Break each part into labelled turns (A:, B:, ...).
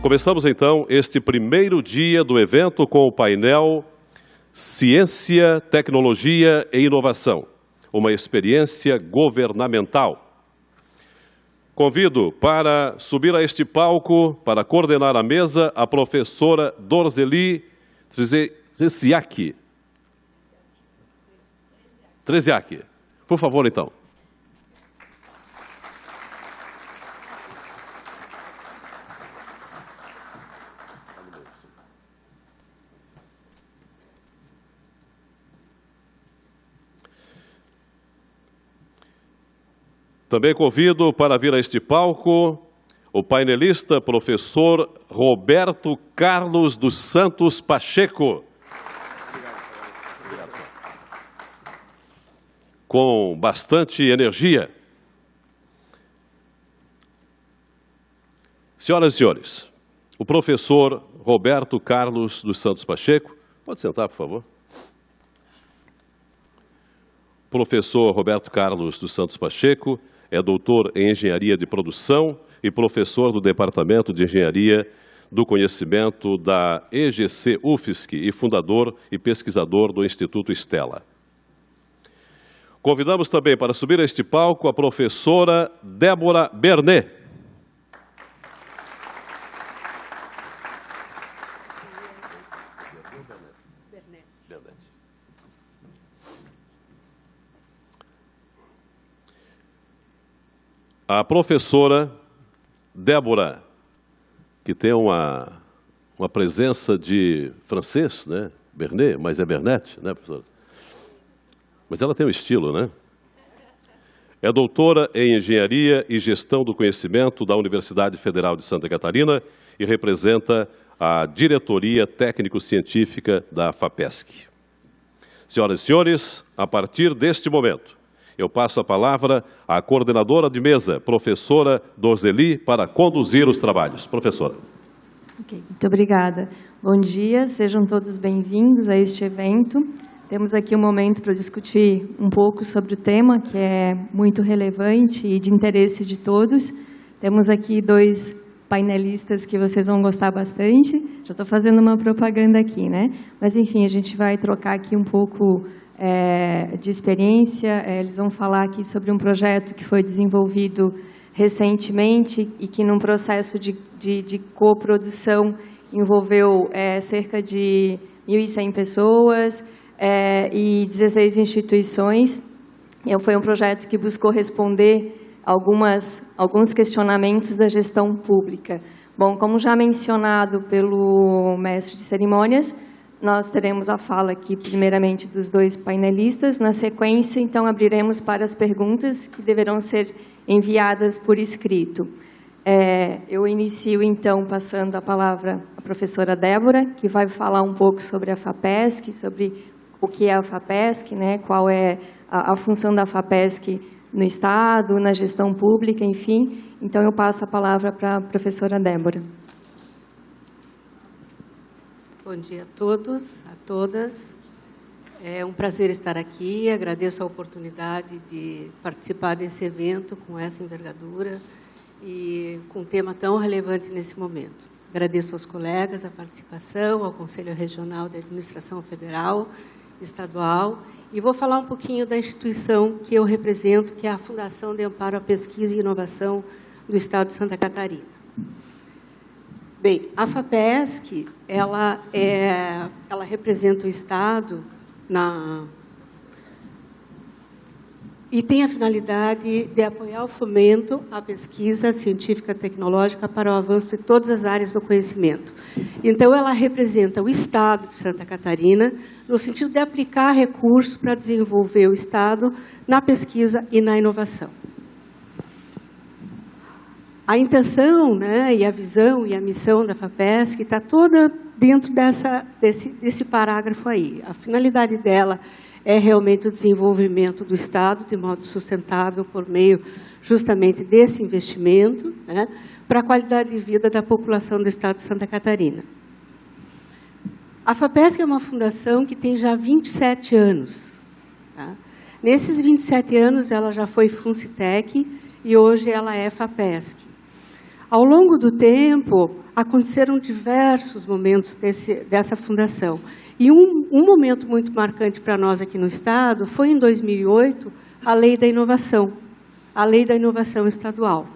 A: Começamos então este primeiro dia do evento com o painel Ciência, Tecnologia e Inovação, uma experiência governamental. Convido para subir a este palco, para coordenar a mesa, a professora Dorzeli Treziak. Por favor, então. Também convido para vir a este palco o painelista professor Roberto Carlos dos Santos Pacheco. Com bastante energia. Senhoras e senhores, o professor Roberto Carlos dos Santos Pacheco, pode sentar, por favor. O professor Roberto Carlos dos Santos Pacheco é doutor em Engenharia de Produção e professor do Departamento de Engenharia do Conhecimento da EGC-UFSC e fundador e pesquisador do Instituto Stella. Convidamos também para subir a este palco a professora Débora Bernet. A professora Débora, que tem uma presença de francês, né? Bernet, mas é Bernet, né, professora? Mas ela tem um estilo, né? É doutora em Engenharia e Gestão do Conhecimento da Universidade Federal de Santa Catarina e representa a diretoria técnico-científica da FAPESC. Senhoras e senhores, a partir deste momento, eu passo a palavra à coordenadora de mesa, professora Dorzeli, para conduzir os trabalhos. Professora.
B: Ok, muito obrigada. Bom dia, sejam todos bem-vindos a este evento. Temos aqui um momento para discutir um pouco sobre o tema, que é muito relevante e de interesse de todos. Temos aqui dois painelistas que vocês vão gostar bastante. Já estou fazendo uma propaganda aqui, né? Mas, enfim, a gente vai trocar aqui um pouco de experiência. Eles vão falar aqui sobre um projeto que foi desenvolvido recentemente e que, num processo de coprodução, envolveu cerca de 1.100 pessoas e 16 instituições. Foi um projeto que buscou responder alguns questionamentos da gestão pública. Bom, como já mencionado pelo mestre de cerimônias, nós teremos a fala aqui, primeiramente, dos dois painelistas. Na sequência, então, abriremos para as perguntas que deverão ser enviadas por escrito. Eu inicio, então, passando a palavra à professora Débora, que vai falar um pouco sobre a FAPESC, sobre o que é a FAPESC, né, qual é a função da FAPESC no Estado, na gestão pública, enfim. Então, eu passo a palavra para a professora Débora.
C: Bom dia a todos, a todas. É um prazer estar aqui. Agradeço a oportunidade de participar desse evento com essa envergadura e com um tema tão relevante nesse momento. Agradeço aos colegas a participação, ao Conselho Regional da Administração Federal, Estadual, e vou falar um pouquinho da instituição que eu represento, que é a Fundação de Amparo à Pesquisa e Inovação do Estado de Santa Catarina. Bem, a FAPESC, ela representa o Estado e tem a finalidade de apoiar o fomento à pesquisa científica e tecnológica para o avanço de todas as áreas do conhecimento. Então, ela representa o Estado de Santa Catarina no sentido de aplicar recursos para desenvolver o Estado na pesquisa e na inovação. A intenção, né, e a visão e a missão da FAPESC está toda dentro desse parágrafo aí. A finalidade dela é realmente o desenvolvimento do Estado de modo sustentável por meio justamente desse investimento, né, para a qualidade de vida da população do Estado de Santa Catarina. A FAPESC é uma fundação que tem já 27 anos. Tá? Nesses 27 anos, ela já foi FUNCITEC e hoje ela é FAPESC. Ao longo do tempo, aconteceram diversos momentos dessa fundação. E um momento muito marcante para nós aqui no Estado foi, em 2008, a Lei da Inovação, a Lei da Inovação Estadual.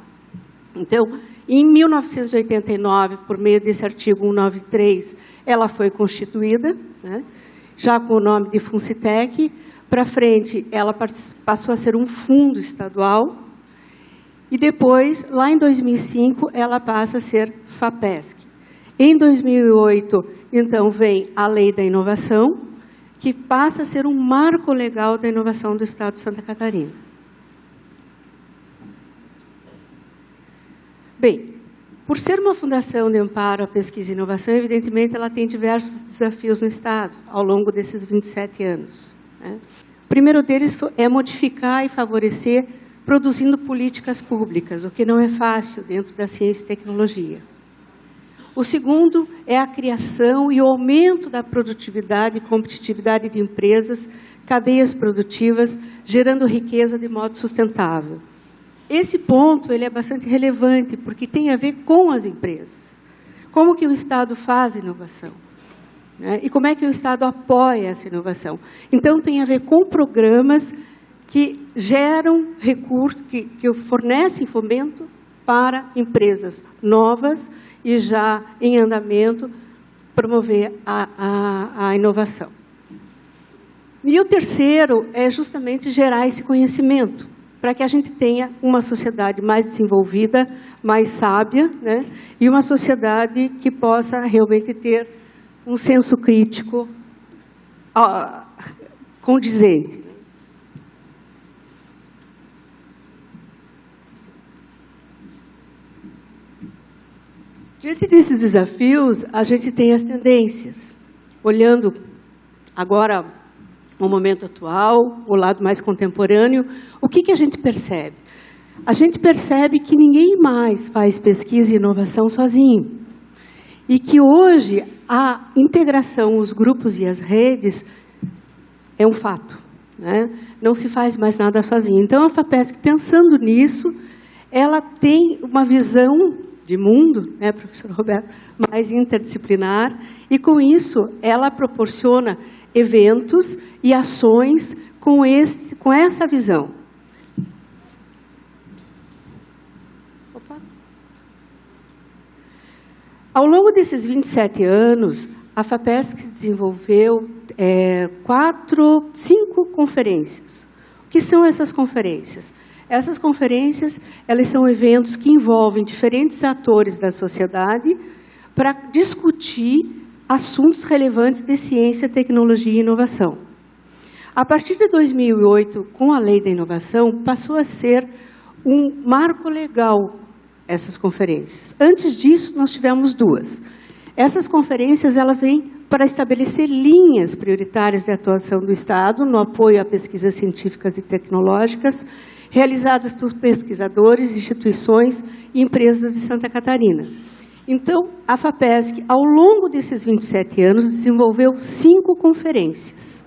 C: Então, em 1989, por meio desse artigo 193, ela foi constituída, né, já com o nome de Funcitec. Para frente, ela passou a ser um fundo estadual. E depois, lá em 2005, ela passa a ser FAPESC. Em 2008, então, vem a Lei da Inovação, que passa a ser um marco legal da inovação do Estado de Santa Catarina. Bem, por ser uma fundação de amparo à pesquisa e inovação, evidentemente, ela tem diversos desafios no Estado, ao longo desses 27 anos. Né? O primeiro deles é modificar e favorecer produzindo políticas públicas, o que não é fácil dentro da ciência e tecnologia. O segundo é a criação e o aumento da produtividade e competitividade de empresas, cadeias produtivas, gerando riqueza de modo sustentável. Esse ponto ele é bastante relevante, porque tem a ver com as empresas. Como que o Estado faz inovação? Né? E como é que o Estado apoia essa inovação? Então, tem a ver com programas que geram recursos, que fornecem fomento para empresas novas e já em andamento promover a inovação. E o terceiro é justamente gerar esse conhecimento, para que a gente tenha uma sociedade mais desenvolvida, mais sábia, né? E uma sociedade que possa realmente ter um senso crítico condizente. Diante desses desafios, a gente tem as tendências. Olhando agora o momento atual, o lado mais contemporâneo, o que a gente percebe? A gente percebe que ninguém mais faz pesquisa e inovação sozinho. E que hoje a integração, os grupos e as redes é um fato, né? Não se faz mais nada sozinho. Então, a FAPESC, pensando nisso, ela tem uma visão de mundo, né, professor Roberto, mais interdisciplinar, e com isso ela proporciona eventos e ações com essa visão. Opa. Ao longo desses 27 anos, a FAPESC desenvolveu 5 conferências. O que são essas conferências? Essas conferências, elas são eventos que envolvem diferentes atores da sociedade para discutir assuntos relevantes de ciência, tecnologia e inovação. A partir de 2008, com a Lei da Inovação, passou a ser um marco legal essas conferências. Antes disso, nós tivemos 2. Essas conferências, elas vêm para estabelecer linhas prioritárias de atuação do Estado no apoio a pesquisas científicas e tecnológicas, realizadas por pesquisadores, instituições e empresas de Santa Catarina. Então, a FAPESC, ao longo desses 27 anos, desenvolveu 5 conferências.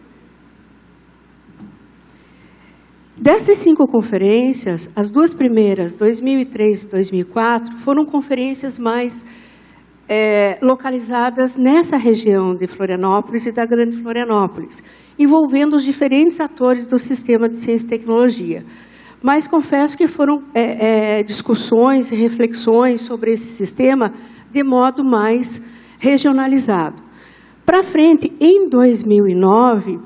C: Dessas 5 conferências, as 2 primeiras, 2003 e 2004, foram conferências mais localizadas nessa região de Florianópolis e da Grande Florianópolis, envolvendo os diferentes atores do sistema de ciência e tecnologia. Mas confesso que foram discussões e reflexões sobre esse sistema de modo mais regionalizado. Para frente, em 2009,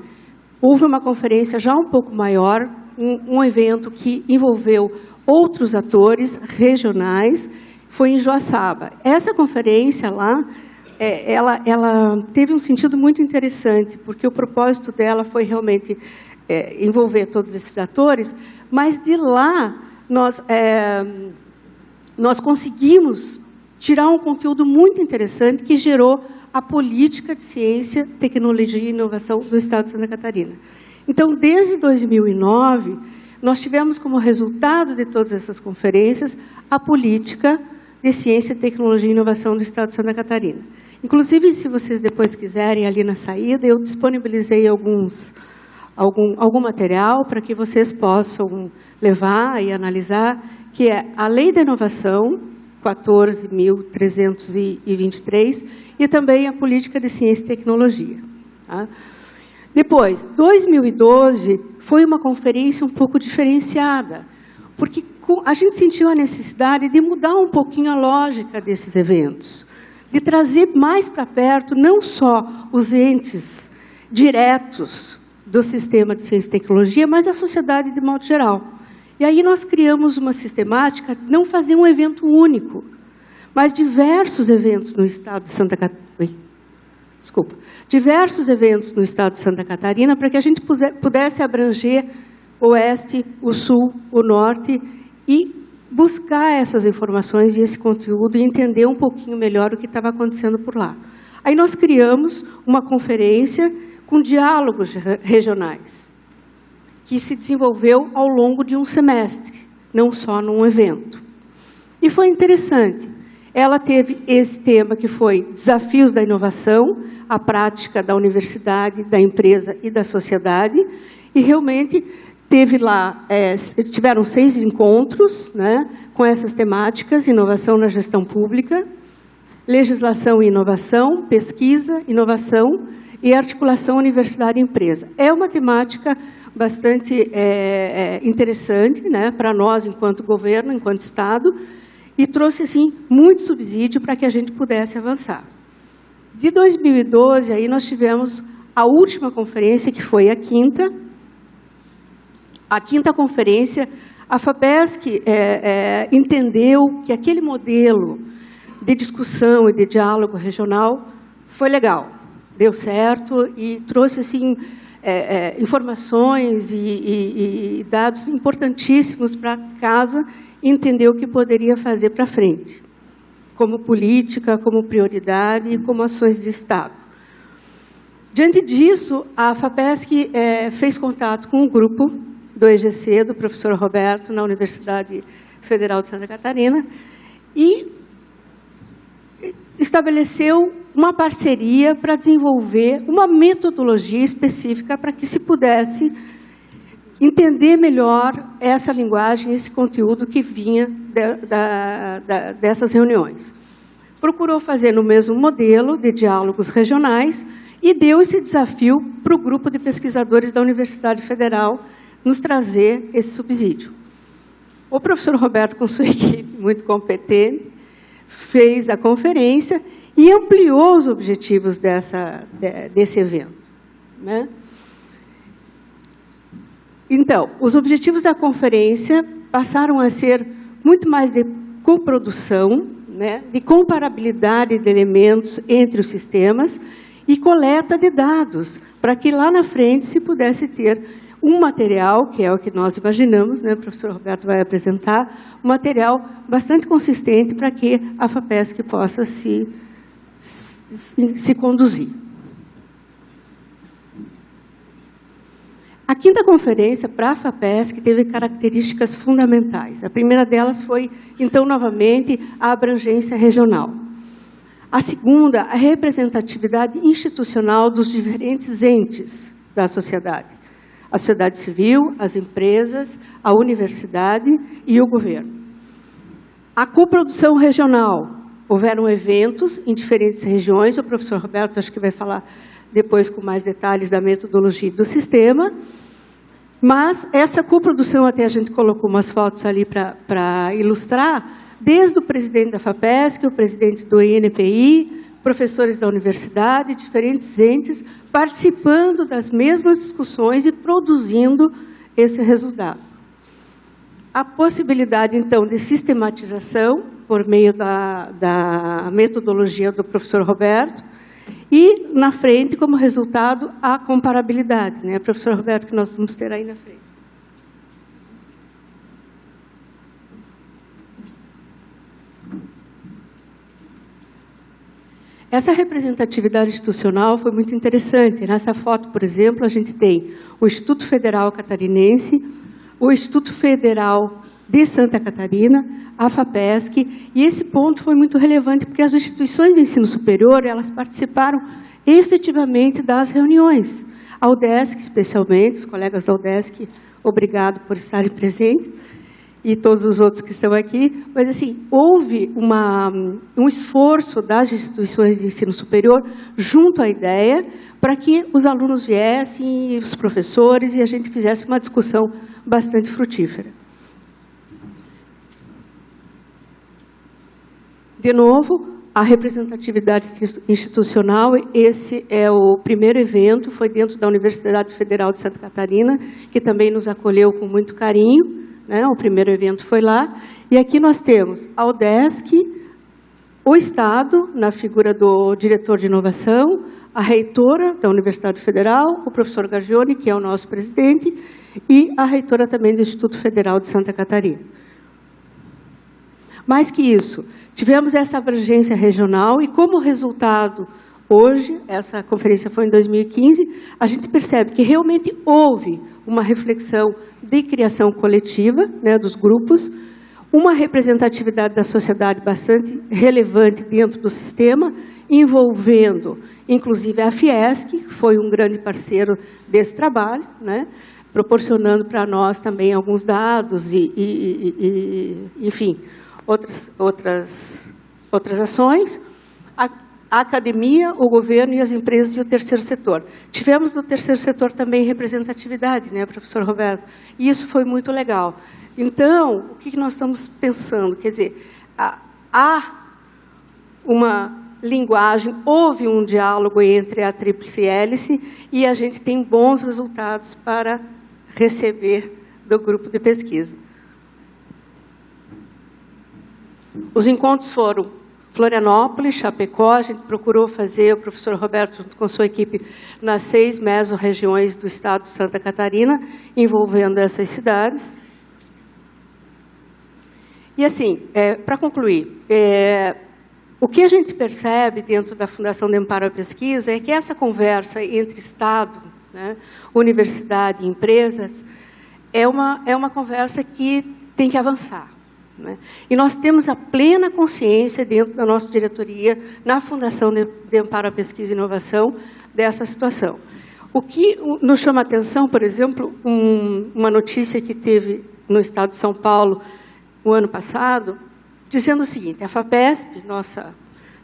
C: houve uma conferência já um pouco maior, um evento que envolveu outros atores regionais, foi em Joaçaba. Essa conferência lá, ela teve um sentido muito interessante, porque o propósito dela foi realmente envolver todos esses atores, mas de lá nós conseguimos tirar um conteúdo muito interessante que gerou a política de ciência, tecnologia e inovação do Estado de Santa Catarina. Então, desde 2009, nós tivemos como resultado de todas essas conferências a política de ciência, tecnologia e inovação do Estado de Santa Catarina. Inclusive, se vocês depois quiserem, ali na saída, eu disponibilizei algum material para que vocês possam levar e analisar, que é a Lei da Inovação, 14.323, e também a política de ciência e tecnologia. Tá? Depois, 2012 foi uma conferência um pouco diferenciada, porque a gente sentiu a necessidade de mudar um pouquinho a lógica desses eventos, de trazer mais para perto não só os entes diretos do sistema de ciência e tecnologia, mas a sociedade de modo geral. E aí nós criamos uma sistemática de não fazer um evento único, mas diversos eventos no estado de Santa Catarina. Diversos eventos no estado de Santa Catarina, para que a gente pudesse abranger o oeste, o sul, o norte e buscar essas informações e esse conteúdo e entender um pouquinho melhor o que estava acontecendo por lá. Aí nós criamos uma conferência com diálogos regionais, que se desenvolveu ao longo de um semestre, não só num evento. E foi interessante. Ela teve esse tema que foi Desafios da Inovação, a prática da universidade, da empresa e da sociedade, e realmente teve lá, tiveram 6 encontros, né, com essas temáticas: inovação na gestão pública, legislação e inovação, pesquisa, inovação e articulação universidade e empresa. É uma temática bastante interessante, né, para nós enquanto governo, enquanto Estado, e trouxe assim muito subsídio para que a gente pudesse avançar. De 2012, aí nós tivemos a última conferência, que foi a quinta conferência. A FAPESC entendeu que aquele modelo de discussão e de diálogo regional foi legal, deu certo e trouxe assim, informações e dados importantíssimos para casa entender o que poderia fazer para frente, como política, como prioridade e como ações de Estado. Diante disso, a FAPESC fez contato com o grupo do EGC, do professor Roberto, na Universidade Federal de Santa Catarina, e estabeleceu uma parceria para desenvolver uma metodologia específica para que se pudesse entender melhor essa linguagem, esse conteúdo que vinha dessas reuniões. Procurou fazer no mesmo modelo de diálogos regionais e deu esse desafio para o grupo de pesquisadores da Universidade Federal nos trazer esse subsídio. O professor Roberto, com sua equipe muito competente, fez a conferência e ampliou os objetivos desse evento, né? Então, os objetivos da conferência passaram a ser muito mais de coprodução, né, de comparabilidade de elementos entre os sistemas e coleta de dados, para que lá na frente se pudesse ter um material, que é o que nós imaginamos, né, o professor Roberto vai apresentar, um material bastante consistente para que a FAPESC possa se conduzir. A quinta conferência para a FAPESC teve características fundamentais. A primeira delas foi, então, novamente, a abrangência regional. A segunda, a representatividade institucional dos diferentes entes da sociedade. A sociedade civil, as empresas, a universidade e o governo. A coprodução regional. Houveram eventos em diferentes regiões. O professor Roberto, acho que vai falar depois com mais detalhes da metodologia do sistema, mas essa coprodução, até a gente colocou umas fotos ali para ilustrar, desde o presidente da FAPESC, o presidente do INPI, professores da universidade, diferentes entes, participando das mesmas discussões e produzindo esse resultado. A possibilidade, então, de sistematização, por meio da metodologia do professor Roberto, e, na frente, como resultado, a comparabilidade, né, professor Roberto, que nós vamos ter aí na frente. Essa representatividade institucional foi muito interessante. Nessa foto, por exemplo, a gente tem o Instituto Federal Catarinense, o Instituto Federal de Santa Catarina, a FAPESC, e esse ponto foi muito relevante, porque as instituições de ensino superior, elas participaram efetivamente das reuniões. A UDESC, especialmente, os colegas da UDESC, obrigado por estarem presentes, e todos os outros que estão aqui, mas assim, houve um esforço das instituições de ensino superior junto à ideia para que os alunos viessem, os professores, e a gente fizesse uma discussão bastante frutífera. De novo, a representatividade institucional, esse é o primeiro evento, foi dentro da Universidade Federal de Santa Catarina, que também nos acolheu com muito carinho, né? O primeiro evento foi lá. E aqui nós temos a UDESC, o Estado, na figura do diretor de inovação, a reitora da Universidade Federal, o professor Gargione, que é o nosso presidente, e a reitora também do Instituto Federal de Santa Catarina. Mais que isso, tivemos essa abrangência regional e, como resultado, hoje, essa conferência foi em 2015, a gente percebe que realmente houve uma reflexão de criação coletiva, né, dos grupos, uma representatividade da sociedade bastante relevante dentro do sistema, envolvendo, inclusive, a Fiesc, que foi um grande parceiro desse trabalho, né, proporcionando para nós também alguns dados enfim, outras ações, a academia, o governo e as empresas e o terceiro setor. Tivemos no terceiro setor também representatividade, né, professor Roberto? E isso foi muito legal. Então, o que nós estamos pensando? Quer dizer, há uma linguagem, houve um diálogo entre a Tríplice Hélice e a gente tem bons resultados para receber do grupo de pesquisa. Os encontros foram Florianópolis, Chapecó, a gente procurou fazer, o professor Roberto, junto com sua equipe, nas 6 mesorregiões do estado de Santa Catarina, envolvendo essas cidades. E assim, para concluir, o que a gente percebe dentro da Fundação de Amparo à Pesquisa é que essa conversa entre Estado, né, universidade e empresas é uma conversa que tem que avançar. Né? E nós temos a plena consciência dentro da nossa diretoria, na Fundação de Amparo à Pesquisa e Inovação, dessa situação. O que nos chama a atenção, por exemplo, uma notícia que teve no estado de São Paulo o ano passado, dizendo o seguinte: a FAPESP, nossa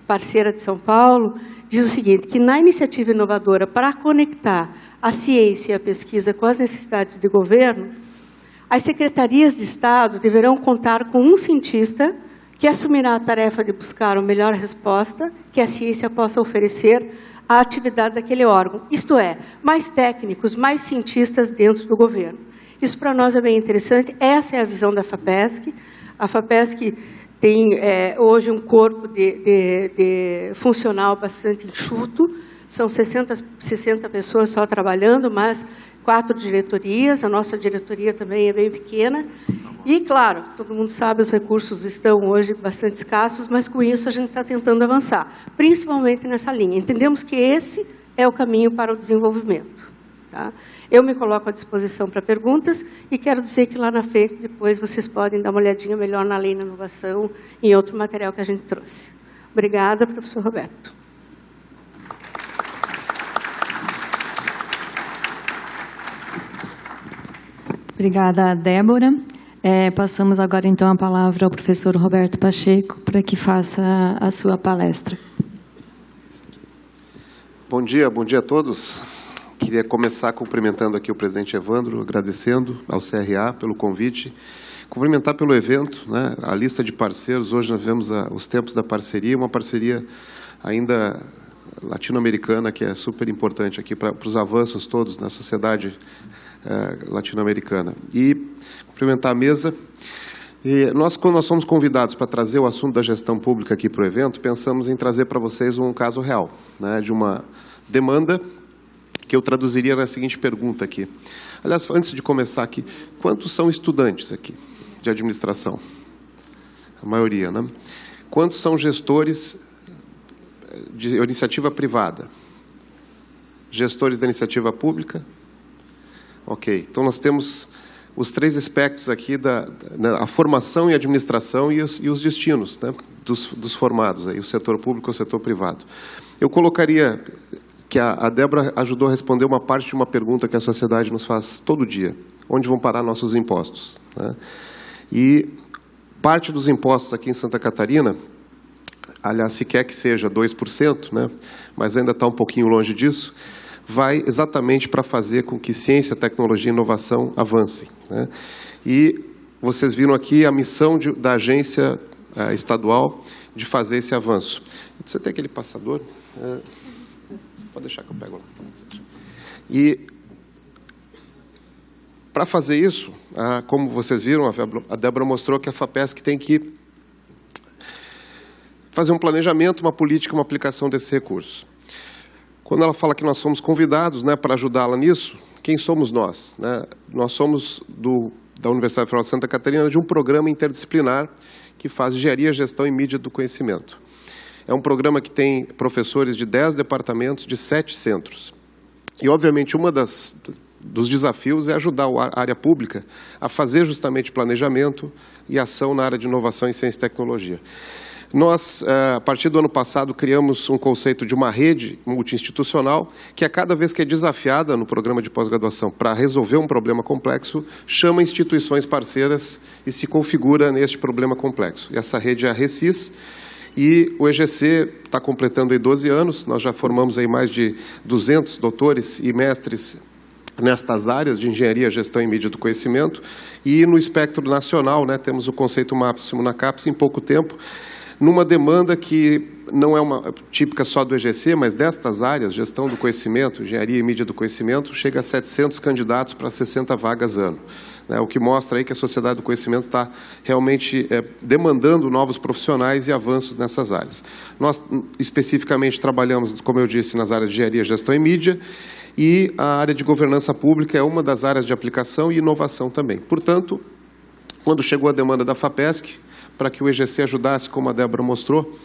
C: parceira de São Paulo, diz o seguinte, que na iniciativa inovadora para conectar a ciência e a pesquisa com as necessidades de governo, as secretarias de Estado deverão contar com um cientista que assumirá a tarefa de buscar a melhor resposta que a ciência possa oferecer à atividade daquele órgão. Isto é, mais técnicos, mais cientistas dentro do governo. Isso para nós é bem interessante. Essa é a visão da FAPESC. A FAPESC tem hoje um corpo de funcional bastante enxuto. São 60 pessoas só trabalhando, mas 4 diretorias, a nossa diretoria também é bem pequena. E, claro, todo mundo sabe, os recursos estão hoje bastante escassos, mas com isso a gente está tentando avançar, principalmente nessa linha. Entendemos que esse é o caminho para o desenvolvimento. Tá? Eu me coloco à disposição para perguntas e quero dizer que lá na frente, depois, vocês podem dar uma olhadinha melhor na lei da inovação e em outro material que a gente trouxe. Obrigada, professor Roberto.
B: Obrigada, Débora. Passamos agora, então, a palavra ao professor Roberto Pacheco para que faça a sua palestra.
D: Bom dia a todos. Queria começar cumprimentando aqui o presidente Evandro, agradecendo ao CRA pelo convite, cumprimentar pelo evento, né, a lista de parceiros. Hoje nós vemos os tempos da parceria, uma parceria ainda latino-americana, que é super importante aqui para os avanços todos na sociedade latino-americana. E cumprimentar a mesa. E quando nós somos convidados para trazer o assunto da gestão pública aqui para o evento, pensamos em trazer para vocês um caso real, né, de uma demanda que eu traduziria na seguinte pergunta aqui. Aliás, antes de começar aqui, quantos são estudantes aqui de administração? A maioria, né? Quantos são gestores de iniciativa privada? Gestores da iniciativa pública? Ok, então nós temos os 3 aspectos aqui, a formação e administração e os destinos, né, dos formados, aí, o setor público e o setor privado. Eu colocaria que a Débora ajudou a responder uma parte de uma pergunta que a sociedade nos faz todo dia. Onde vão parar nossos impostos? Né? E parte dos impostos aqui em Santa Catarina, aliás, se quer que seja 2%, né, mas ainda está um pouquinho longe disso, vai exatamente para fazer com que ciência, tecnologia e inovação avancem, né? E vocês viram aqui a missão da agência estadual de fazer esse avanço. Você tem aquele passador? Pode deixar que eu pego lá. E para fazer isso, como vocês viram, a Débora mostrou que a FAPESC tem que fazer um planejamento, uma política, uma aplicação desse recurso. Quando ela fala que nós somos convidados, né, para ajudá-la nisso, quem somos nós, né? Nós somos da Universidade Federal de Santa Catarina, de um programa interdisciplinar que faz engenharia, gestão e mídia do conhecimento. É um programa que tem professores de 10 departamentos, de 7 centros. E, obviamente, dos desafios é ajudar a área pública a fazer justamente planejamento e ação na área de inovação em ciência e tecnologia. Nós, a partir do ano passado, criamos um conceito de uma rede multi-institucional que, a cada vez que é desafiada no programa de pós-graduação para resolver um problema complexo, chama instituições parceiras e se configura neste problema complexo. E essa rede é a RECIS, e o EGC está completando aí 12 anos, nós já formamos aí mais de 200 doutores e mestres nestas áreas de engenharia, gestão e mídia do conhecimento, e no espectro nacional, né, temos o conceito máximo na CAPES em pouco tempo, numa demanda que não é uma típica só do EGC, mas destas áreas, gestão do conhecimento, engenharia e mídia do conhecimento, chega a 700 candidatos para 60 vagas ano. O que mostra aí que a sociedade do conhecimento está realmente demandando novos profissionais e avanços nessas áreas. Nós, especificamente, trabalhamos, como eu disse, nas áreas de engenharia, gestão e mídia, e a área de governança pública é uma das áreas de aplicação e inovação também. Portanto, quando chegou a demanda da FAPESC, para que o EGC ajudasse, como a Débora mostrou,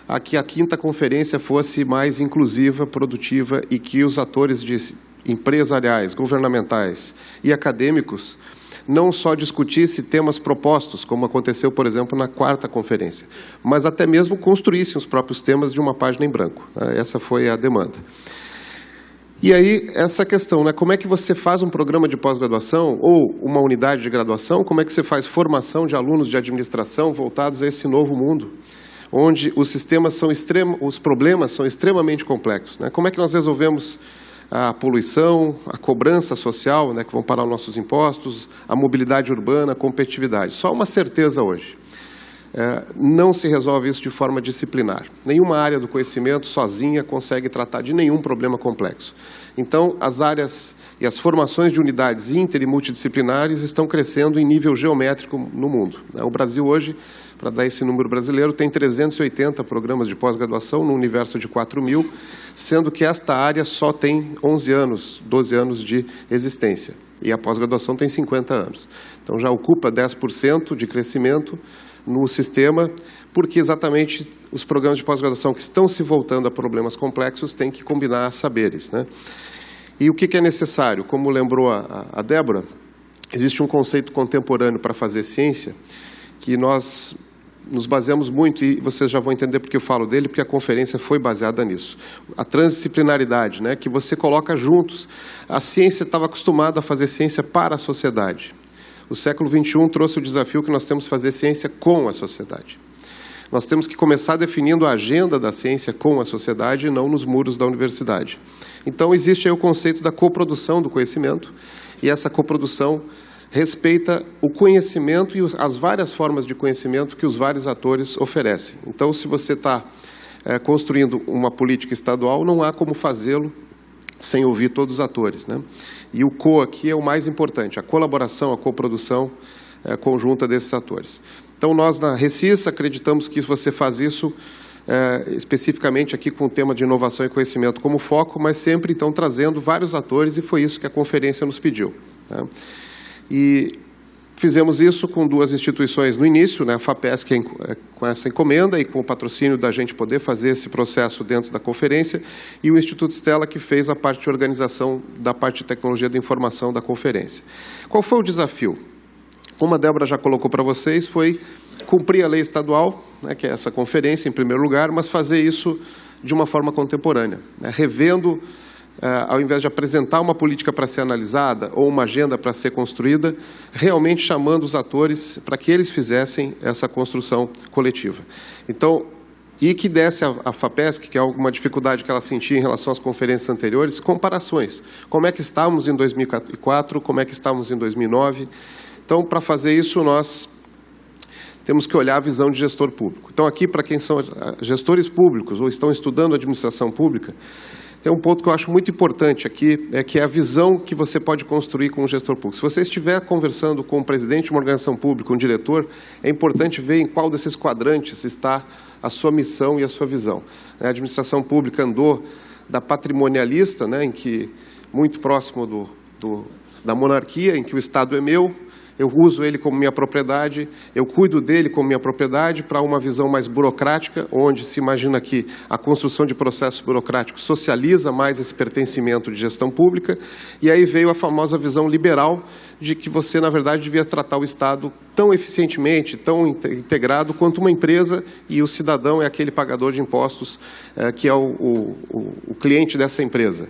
D: a que a 5ª conferência fosse mais inclusiva, produtiva e que os atores empresariais, governamentais e acadêmicos não só discutissem temas propostos, como aconteceu, por exemplo, na 4ª conferência, mas até mesmo construíssem os próprios temas de uma página em branco. Essa foi a demanda. E aí, essa questão, né? Como é que você faz um programa de pós-graduação ou uma unidade de graduação? Como é que você faz formação de alunos de administração voltados a esse novo mundo, onde os problemas são extremamente complexos, né? Como é que nós resolvemos a poluição, a cobrança social, né, que vão parar os nossos impostos, a mobilidade urbana, a competitividade? Só uma certeza hoje. Não se resolve isso de forma disciplinar. Nenhuma área do conhecimento sozinha consegue tratar de nenhum problema complexo. Então, as áreas e as formações de unidades inter e multidisciplinares estão crescendo em nível geométrico no mundo. O Brasil hoje, para dar esse número brasileiro, tem 380 programas de pós-graduação no universo de 4.000, sendo que esta área só tem 11 anos, 12 anos de existência. E a pós-graduação tem 50 anos. Então, já ocupa 10% de crescimento no sistema, porque exatamente os programas de pós-graduação que estão se voltando a problemas complexos têm que combinar saberes, né? E o que é necessário? Como lembrou a Débora, existe um conceito contemporâneo para fazer ciência, que nós nos baseamos muito, e vocês já vão entender porque eu falo dele, porque a conferência foi baseada nisso. A transdisciplinaridade, né, que você coloca juntos. A ciência estava acostumada a fazer ciência para a sociedade. O século XXI trouxe o desafio que nós temos que fazer ciência com a sociedade. Nós temos que começar definindo a agenda da ciência com a sociedade e não nos muros da universidade. Então, existe aí o conceito da coprodução do conhecimento, e essa coprodução respeita o conhecimento e as várias formas de conhecimento que os vários atores oferecem. Então, se você está construindo uma política estadual, não há como fazê-lo sem ouvir todos os atores, né? E o co aqui é o mais importante, a colaboração, a coprodução conjunta desses atores. Então, nós na RECIS acreditamos que você faz isso especificamente aqui com o tema de inovação e conhecimento como foco, mas sempre, então, trazendo vários atores, e foi isso que a conferência nos pediu, tá? E fizemos isso com 2 instituições no início, né, a FAPESC com essa encomenda e com o patrocínio da gente poder fazer esse processo dentro da conferência, e o Instituto Stella, que fez a parte de organização da parte de tecnologia da informação da conferência. Qual foi o desafio? Como a Débora já colocou para vocês, foi cumprir a lei estadual, né, que é essa conferência, em primeiro lugar, mas fazer isso de uma forma contemporânea, né, revendo ao invés de apresentar uma política para ser analisada ou uma agenda para ser construída, realmente chamando os atores para que eles fizessem essa construção coletiva. Então, e que desse à FAPESC, que é alguma dificuldade que ela sentia em relação às conferências anteriores, comparações. Como é que estávamos em 2004, como é que estávamos em 2009. Então, para fazer isso, nós temos que olhar a visão de gestor público. Então, aqui, para quem são gestores públicos ou estão estudando administração pública, tem um ponto que eu acho muito importante aqui, que é a visão que você pode construir com o gestor público. Se você estiver conversando com o presidente de uma organização pública, um diretor, é importante ver em qual desses quadrantes está a sua missão e a sua visão. A administração pública andou da patrimonialista, em que, muito próximo da monarquia, em que o Estado é meu, eu uso ele como minha propriedade, eu cuido dele como minha propriedade, para uma visão mais burocrática, onde se imagina que a construção de processos burocráticos socializa mais esse pertencimento de gestão pública, e aí veio a famosa visão liberal de que você, na verdade, devia tratar o Estado tão eficientemente, tão integrado quanto uma empresa, e o cidadão é aquele pagador de impostos que é o cliente dessa empresa.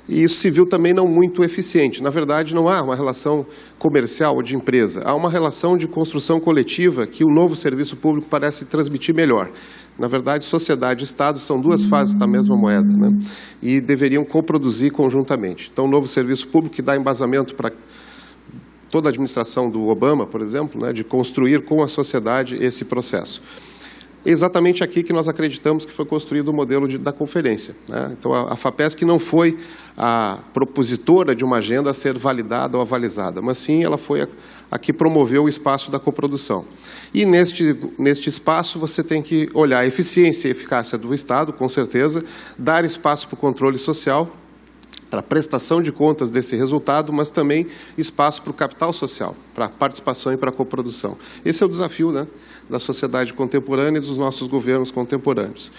D: E isso se viu também não muito eficiente. Na verdade, não há uma relação comercial ou de empresa. Há uma relação de construção coletiva que o novo serviço público parece transmitir melhor. Na verdade, sociedade e Estado são duas faces da mesma moeda, e deveriam coproduzir conjuntamente. Então, o novo serviço público que dá embasamento para toda a administração do Obama, por exemplo, de construir com a sociedade esse processo. É exatamente aqui que nós acreditamos que foi construído o modelo da conferência. Então, a FAPESC não foi a propositora de uma agenda a ser validada ou avalizada, mas sim ela foi a que promoveu o espaço da coprodução. E neste espaço você tem que olhar a eficiência e eficácia do Estado, com certeza, dar espaço para o controle social, para a prestação de contas desse resultado, mas também espaço para o capital social, para a participação e para a coprodução. Esse é o desafio, da sociedade contemporânea e dos nossos governos contemporâneos.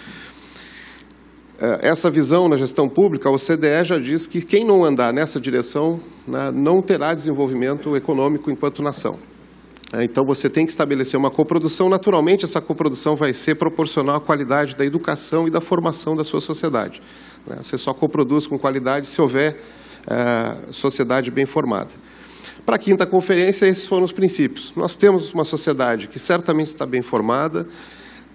D: Essa visão na gestão pública, a OCDE já diz que quem não andar nessa direção não terá desenvolvimento econômico enquanto nação. Então, você tem que estabelecer uma coprodução. Naturalmente, essa coprodução vai ser proporcional à qualidade da educação e da formação da sua sociedade. Você só coproduz com qualidade se houver sociedade bem formada. Para a quinta conferência, esses foram os princípios. Nós temos uma sociedade que certamente está bem formada,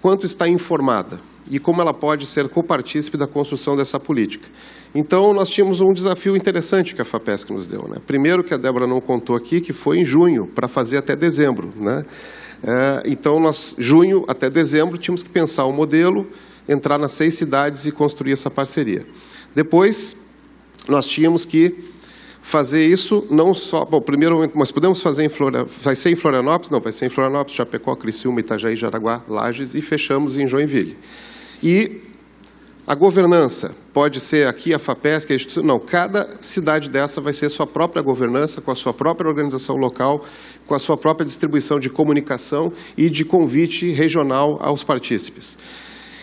D: quanto está informada, e como ela pode ser copartícipe da construção dessa política. Então, nós tínhamos um desafio interessante que a FAPESC nos deu. Primeiro, que a Débora não contou aqui, que foi em junho, para fazer até dezembro. Então, junho até dezembro, tínhamos que pensar o modelo, entrar nas 6 cidades e construir essa parceria. Depois, nós tínhamos que fazer isso não só... Bom, primeiro, nós podemos fazer em Florianópolis... Vai ser em Florianópolis? Não, vai ser em Florianópolis, Chapecó, Criciúma, Itajaí, Jaraguá, Lages, e fechamos em Joinville. E a governança pode ser aqui a FAPESC, a instituição... Não, cada cidade dessa vai ser sua própria governança, com a sua própria organização local, com a sua própria distribuição de comunicação e de convite regional aos partícipes.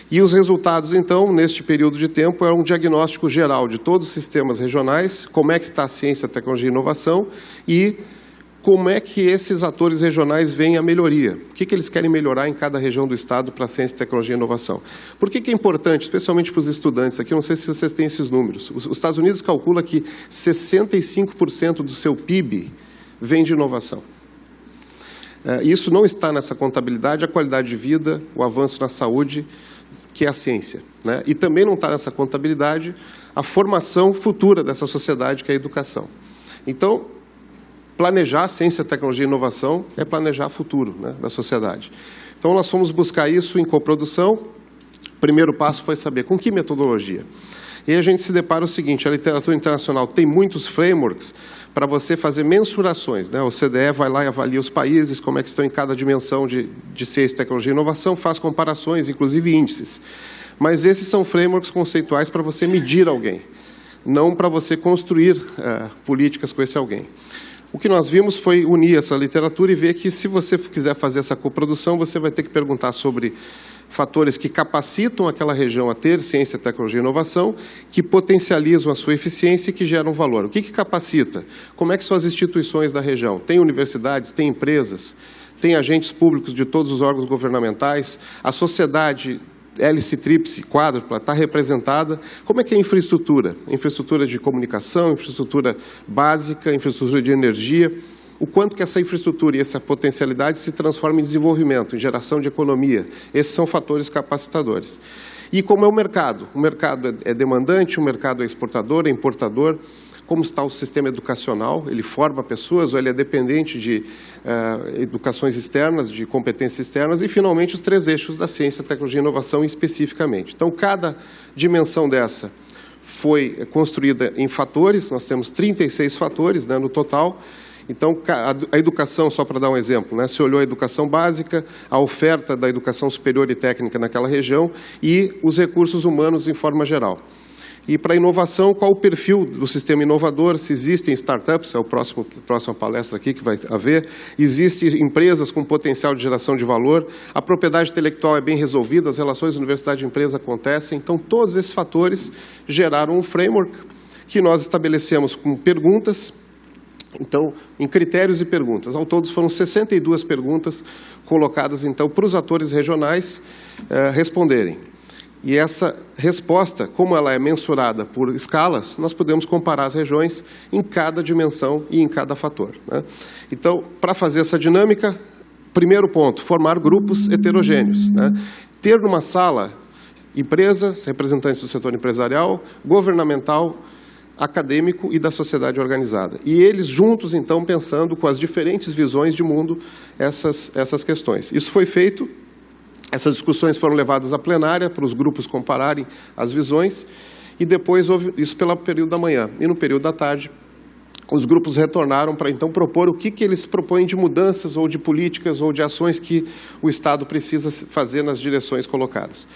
D: E os resultados, então, neste período de tempo, é um diagnóstico geral de todos os sistemas regionais, como é que está a ciência, a tecnologia e a inovação, e como é que esses atores regionais veem a melhoria. O que eles querem melhorar em cada região do Estado para a ciência, tecnologia e inovação. Por que é importante, especialmente para os estudantes aqui, eu não sei se vocês têm esses números. Os Estados Unidos calcula que 65% do seu PIB vem de inovação. Isso não está nessa contabilidade, a qualidade de vida, o avanço na saúde, que é a ciência. E também não está nessa contabilidade a formação futura dessa sociedade, que é a educação. Então, planejar ciência, tecnologia e inovação é planejar o futuro da sociedade. Então, nós fomos buscar isso em coprodução. O primeiro passo foi saber com que metodologia. E aí a gente se depara o seguinte, a literatura internacional tem muitos frameworks para você fazer mensurações. O OCDE vai lá e avalia os países, como é que estão em cada dimensão de ciência, tecnologia e inovação, faz comparações, inclusive índices. Mas esses são frameworks conceituais para você medir alguém, não para você construir políticas com esse alguém. O que nós vimos foi unir essa literatura e ver que, se você quiser fazer essa coprodução, você vai ter que perguntar sobre fatores que capacitam aquela região a ter ciência, tecnologia e inovação, que potencializam a sua eficiência e que geram valor. O que capacita? Como é que são as instituições da região? Tem universidades, tem empresas, tem agentes públicos de todos os órgãos governamentais, a sociedade hélice tríplice, quádrupla, está representada. Como é que é a infraestrutura? Infraestrutura de comunicação, infraestrutura básica, infraestrutura de energia. O quanto que essa infraestrutura e essa potencialidade se transforma em desenvolvimento, em geração de economia. Esses são fatores capacitadores. E como é o mercado? O mercado é demandante, o mercado é exportador, é importador. Como está o sistema educacional? Ele forma pessoas ou ele é dependente de educações externas, de competências externas? E, finalmente, os 3 eixos da ciência, tecnologia e inovação especificamente. Então, cada dimensão dessa foi construída em fatores. Nós temos 36 fatores, né, no total. Então, a educação, só para dar um exemplo, né, se olhou a educação básica, a oferta da educação superior e técnica naquela região e os recursos humanos em forma geral. E para a inovação, qual o perfil do sistema inovador, se existem startups, é a próxima palestra aqui que vai haver, existem empresas com potencial de geração de valor, a propriedade intelectual é bem resolvida, as relações universidade-empresa acontecem, então todos esses fatores geraram um framework que nós estabelecemos com perguntas, então, em critérios e perguntas. Ao todo foram 62 perguntas colocadas, então, para os atores regionais responderem. E essa resposta, como ela é mensurada por escalas, nós podemos comparar as regiões em cada dimensão e em cada fator, né? Então, para fazer essa dinâmica, primeiro ponto, formar grupos heterogêneos, né? Ter numa sala empresas, representantes do setor empresarial, governamental, acadêmico e da sociedade organizada. E eles juntos, então, pensando com as diferentes visões de mundo essas questões. Isso foi feito. Essas discussões foram levadas à plenária para os grupos compararem as visões e depois houve isso pelo período da manhã. E no período da tarde, os grupos retornaram para então propor o que eles propõem de mudanças ou de políticas ou de ações que o Estado precisa fazer nas direções colocadas.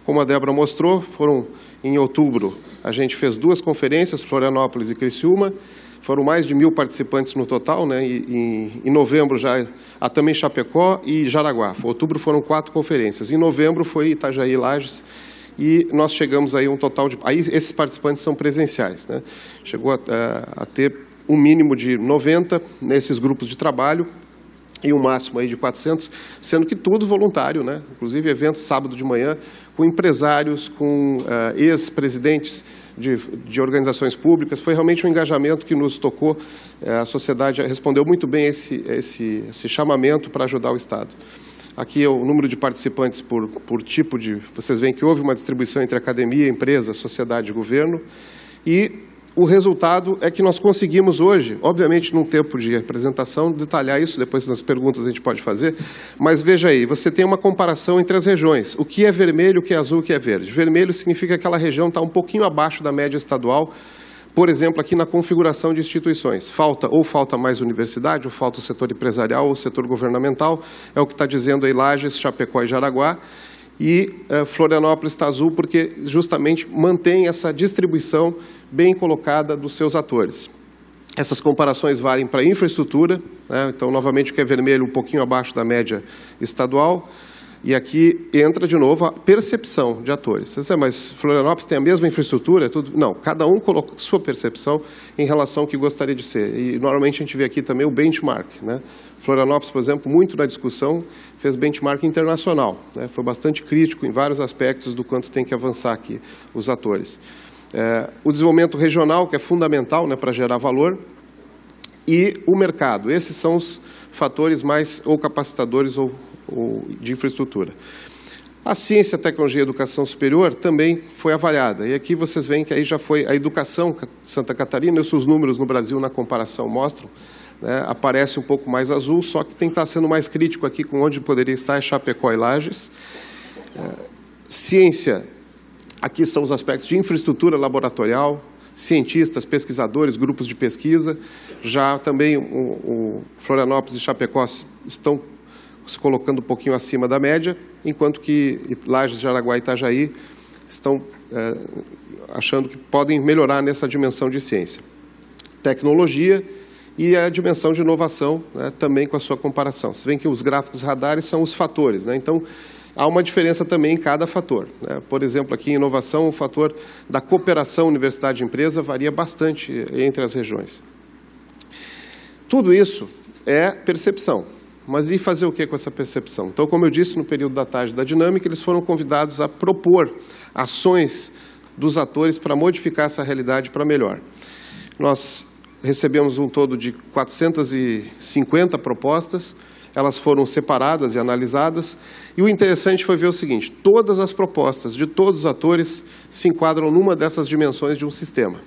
D: Como a Débora mostrou, foram em outubro, a gente fez 2 conferências, Florianópolis e Criciúma. Foram mais de 1.000 participantes no total, né? E em novembro já também Chapecó e Jaraguá. Em outubro foram 4 conferências. Em novembro foi Itajaí e Lages. E nós chegamos aí a um total de... Aí esses participantes são presenciais, né? Chegou a ter um mínimo de 90 nesses grupos de trabalho e um máximo aí de 400, sendo que tudo voluntário, né? Inclusive eventos sábado de manhã com empresários, com ex-presidentes de organizações públicas. Foi realmente um engajamento que nos tocou. A sociedade respondeu muito bem esse chamamento para ajudar o Estado. Aqui é o número de participantes por tipo de... Vocês veem que houve uma distribuição entre academia, empresa, sociedade e governo. E o resultado é que nós conseguimos hoje, obviamente num tempo de apresentação, detalhar isso, depois nas perguntas a gente pode fazer, mas veja aí, você tem uma comparação entre as regiões. O que é vermelho, o que é azul, o que é verde. Vermelho significa que aquela região está um pouquinho abaixo da média estadual, por exemplo, aqui na configuração de instituições. Falta mais universidade, ou falta o setor empresarial, ou o setor governamental, é o que está dizendo aí Lages, Chapecó e Jaraguá. E Florianópolis está azul porque justamente mantém essa distribuição bem colocada dos seus atores. Essas comparações valem para a infraestrutura, né? Então, novamente, o que é vermelho um pouquinho abaixo da média estadual. E aqui entra, de novo, a percepção de atores. Você diz, mas Florianópolis tem a mesma infraestrutura? Tudo? Não, cada um coloca sua percepção em relação ao que gostaria de ser. E, normalmente, a gente vê aqui também o benchmark, né? Florianópolis, por exemplo, muito na discussão, fez benchmark internacional, né? Foi bastante crítico em vários aspectos do quanto tem que avançar aqui os atores. O desenvolvimento regional, que é fundamental, né, para gerar valor, e o mercado. Esses são os fatores mais ou capacitadores ou de infraestrutura. A ciência, tecnologia e educação superior também foi avaliada. E aqui vocês veem que aí já foi a educação de Santa Catarina, os seus números no Brasil na comparação mostram, né, aparece um pouco mais azul, só que tem que estar sendo mais crítico aqui com onde poderia estar é Chapecó e Lages. Ciência, aqui são os aspectos de infraestrutura laboratorial, cientistas, pesquisadores, grupos de pesquisa. Já também o Florianópolis e Chapecó estão se colocando um pouquinho acima da média, enquanto que Lages, Jaraguá e Itajaí estão achando que podem melhorar nessa dimensão de ciência. Tecnologia e a dimensão de inovação, né, também com a sua comparação. Vocês veem que os gráficos radares são os fatores, né? Então, há uma diferença também em cada fator, né? Por exemplo, aqui em inovação, o fator da cooperação universidade-empresa varia bastante entre as regiões. Tudo isso é percepção. Mas e fazer o que com essa percepção? Então, como eu disse, no período da tarde da dinâmica, eles foram convidados a propor ações dos atores para modificar essa realidade para melhor. Nós recebemos um todo de 450 propostas, elas foram separadas e analisadas, e o interessante foi ver o seguinte: todas as propostas de todos os atores se enquadram numa dessas dimensões de um sistema.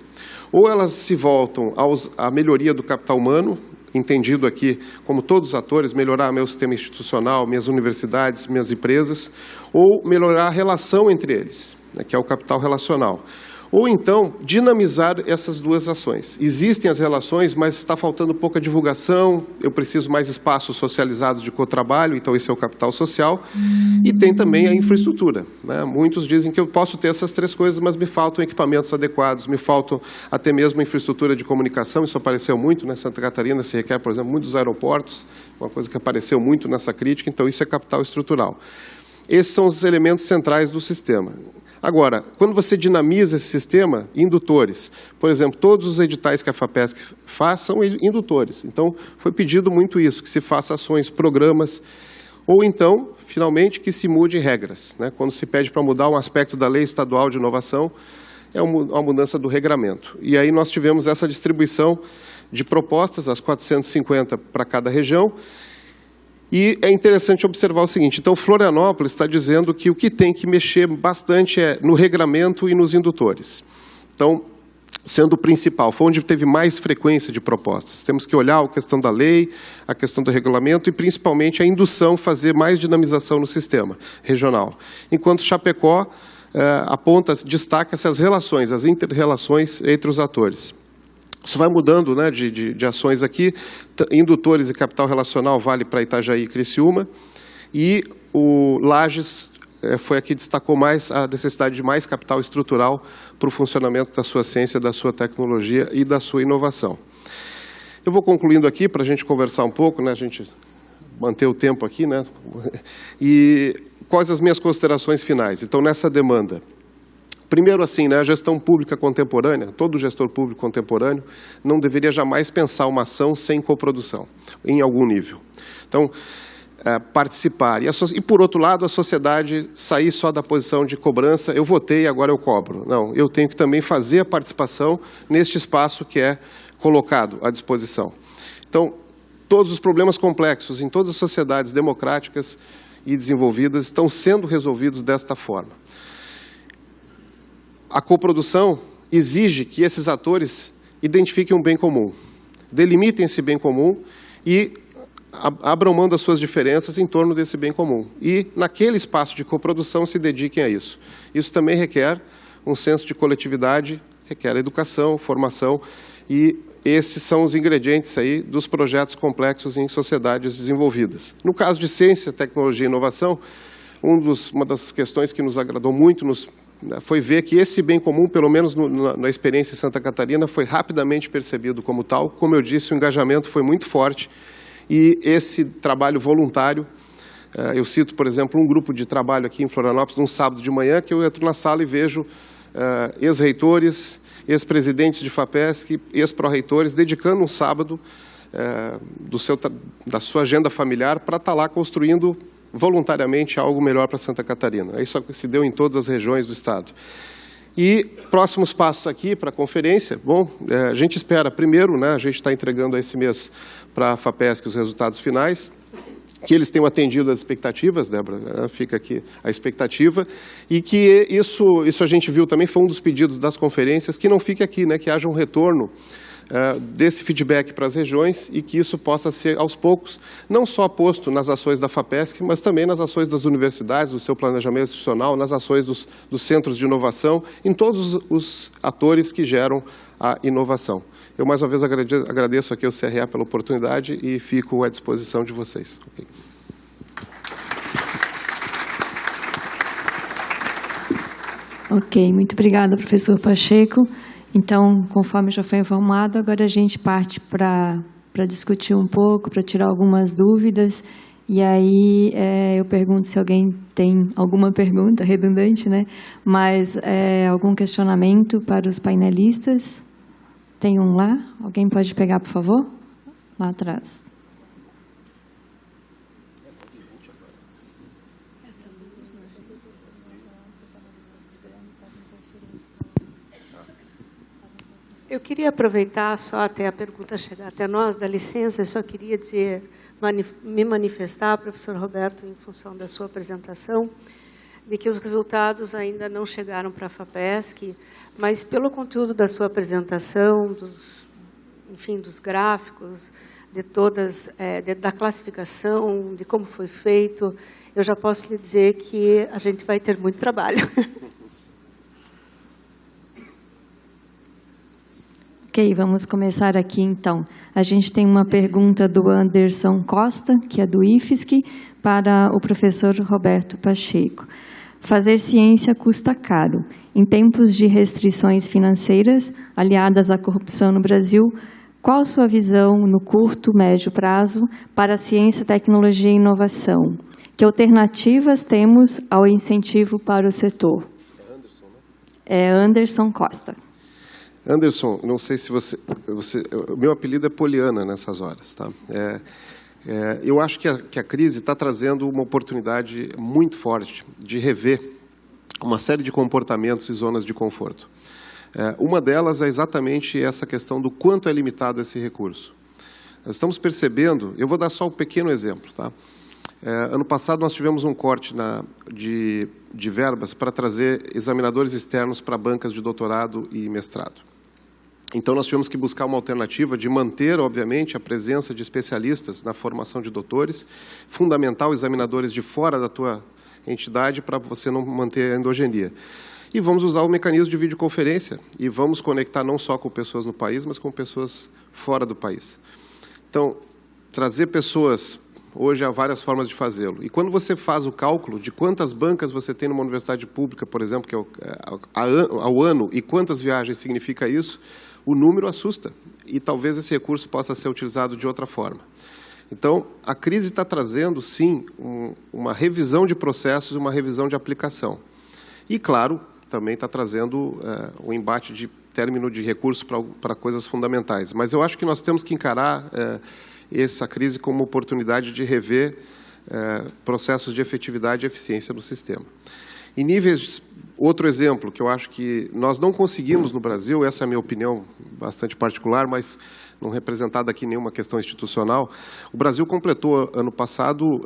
D: Ou elas se voltam à melhoria do capital humano, entendido aqui como todos os atores, melhorar meu sistema institucional, minhas universidades, minhas empresas, ou melhorar a relação entre eles, né, que é o capital relacional. Ou então, dinamizar essas duas ações. Existem as relações, mas está faltando pouca divulgação, eu preciso mais espaços socializados de cotrabalho, então esse é o capital social. E tem também a infraestrutura, né? Muitos dizem que eu posso ter essas três coisas, mas me faltam equipamentos adequados, me faltam até mesmo infraestrutura de comunicação, isso apareceu muito, né? Santa Catarina se requer, por exemplo, muitos aeroportos, uma coisa que apareceu muito nessa crítica, então isso é capital estrutural. Esses são os elementos centrais do sistema. Agora, quando você dinamiza esse sistema, indutores, por exemplo, todos os editais que a FAPESC faz são indutores. Então, foi pedido muito isso, que se faça ações, programas, ou então, finalmente, que se mude regras, né? Quando se pede para mudar um aspecto da Lei Estadual de Inovação, é uma mudança do regramento. E aí nós tivemos essa distribuição de propostas, as 450 para cada região. E é interessante observar o seguinte: então, Florianópolis está dizendo que o que tem que mexer bastante é no regramento e nos indutores. Então, sendo o principal, foi onde teve mais frequência de propostas. Temos que olhar a questão da lei, a questão do regulamento e, principalmente, a indução, fazer mais dinamização no sistema regional. Enquanto Chapecó destaca-se as relações, as inter-relações entre os atores. Isso vai mudando, né, de ações aqui. Indutores e capital relacional vale para Itajaí e Criciúma. E o Lages foi aqui que destacou mais a necessidade de mais capital estrutural para o funcionamento da sua ciência, da sua tecnologia e da sua inovação. Eu vou concluindo aqui para a gente conversar um pouco, né, a gente manter o tempo aqui, né, e quais as minhas considerações finais. Então, nessa demanda, primeiro, assim, né, a gestão pública contemporânea, todo gestor público contemporâneo não deveria jamais pensar uma ação sem coprodução, em algum nível. Então, participar. E, por outro lado, a sociedade sair só da posição de cobrança, eu votei, agora eu cobro. Não, eu tenho que também fazer a participação neste espaço que é colocado à disposição. Então, todos os problemas complexos em todas as sociedades democráticas e desenvolvidas estão sendo resolvidos desta forma. A coprodução exige que esses atores identifiquem um bem comum, delimitem esse bem comum e abram mão das suas diferenças em torno desse bem comum. E, naquele espaço de coprodução, se dediquem a isso. Isso também requer um senso de coletividade, requer educação, formação, e esses são os ingredientes aí dos projetos complexos em sociedades desenvolvidas. No caso de ciência, tecnologia e inovação, uma das questões que nos agradou muito foi ver que esse bem comum, pelo menos na experiência em Santa Catarina, foi rapidamente percebido como tal. Como eu disse, o engajamento foi muito forte e esse trabalho voluntário, eu cito, por exemplo, um grupo de trabalho aqui em Florianópolis, num sábado de manhã, que eu entro na sala e vejo ex-reitores, ex-presidentes de FAPESC, ex-pró-reitores, dedicando um sábado da sua agenda familiar para estar lá construindo voluntariamente algo melhor para Santa Catarina. Isso se deu em todas as regiões do Estado. E próximos passos aqui para a conferência. Bom, a gente espera, primeiro, né, a gente está entregando esse mês para a FAPESC os resultados finais, que eles tenham atendido as expectativas, Débora, né, fica aqui a expectativa, e que isso a gente viu também, foi um dos pedidos das conferências, que não fique aqui, né, que haja um retorno desse feedback para as regiões e que isso possa ser, aos poucos, não só posto nas ações da FAPESC, mas também nas ações das universidades, do seu planejamento institucional, nas ações dos centros de inovação, em todos os atores que geram a inovação. Eu, mais uma vez, agradeço aqui ao CRA pela oportunidade e fico à disposição de vocês. Okay.
B: Ok, muito obrigada, professor Pacheco. Então, conforme já foi informado, agora a gente parte para discutir um pouco, para tirar algumas dúvidas. E aí eu pergunto se alguém tem alguma pergunta redundante, né? Mas algum questionamento para os painelistas? Tem um lá? Alguém pode pegar, por favor? Lá atrás.
C: Eu queria aproveitar só até a pergunta chegar até nós, dá licença, eu só queria dizer, me manifestar, professor Roberto, em função da sua apresentação, de que os resultados ainda não chegaram para a FAPESC, mas pelo conteúdo da sua apresentação, enfim, dos gráficos, de todas, da classificação, de como foi feito, eu já posso lhe dizer que a gente vai ter muito trabalho.
B: Ok, vamos começar aqui, então. A gente tem uma pergunta do Anderson Costa, que é do IFSC, para o professor Roberto Pacheco. Fazer ciência custa caro. Em tempos de restrições financeiras, aliadas à corrupção no Brasil, qual a sua visão no curto, médio prazo para a ciência, tecnologia e inovação? Que alternativas temos ao incentivo para o setor?
D: É Anderson, né?
B: É Anderson Costa.
D: Anderson, não sei se você... O meu apelido é Poliana nessas horas, tá? Eu acho que a crise está trazendo uma oportunidade muito forte de rever uma série de comportamentos e zonas de conforto. Uma delas é exatamente essa questão do quanto é limitado esse recurso. Nós estamos percebendo... Eu vou dar só um pequeno exemplo, tá? Ano passado, nós tivemos um corte de verbas para trazer examinadores externos para bancas de doutorado e mestrado. Então, nós tivemos que buscar uma alternativa de manter, obviamente, a presença de especialistas na formação de doutores, fundamental examinadores de fora da tua entidade para você não manter a endogenia. E vamos usar o mecanismo de videoconferência e vamos conectar não só com pessoas no país, mas com pessoas fora do país. Então, trazer pessoas... Hoje há várias formas de fazê-lo. E quando você faz o cálculo de quantas bancas você tem numa universidade pública, por exemplo, que ao ano, e quantas viagens significa isso, o número assusta. E talvez esse recurso possa ser utilizado de outra forma. Então, a crise está trazendo, sim, uma revisão de processos, uma revisão de aplicação. E, claro, também está trazendo o embate de término de recursos para coisas fundamentais. Mas eu acho que nós temos que encarar... essa crise como uma oportunidade de rever processos de efetividade e eficiência no sistema. Em níveis, outro exemplo, que eu acho que nós não conseguimos no Brasil, essa é a minha opinião bastante particular, mas não representada aqui nenhuma questão institucional, o Brasil completou, ano passado,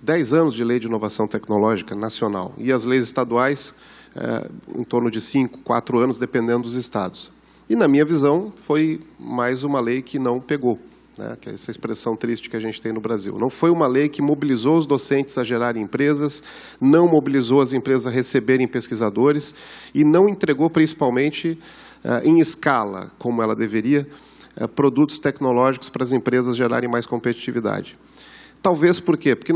D: 10 anos de lei de inovação tecnológica nacional, e as leis estaduais em torno de 5, 4 anos, dependendo dos estados. E, na minha visão, foi mais uma lei que não pegou. Que é essa expressão triste que a gente tem no Brasil. Não foi uma lei que mobilizou os docentes a gerarem empresas, não mobilizou as empresas a receberem pesquisadores e não entregou, principalmente, em escala, como ela deveria, produtos tecnológicos para as empresas gerarem mais competitividade. Talvez por quê? Porque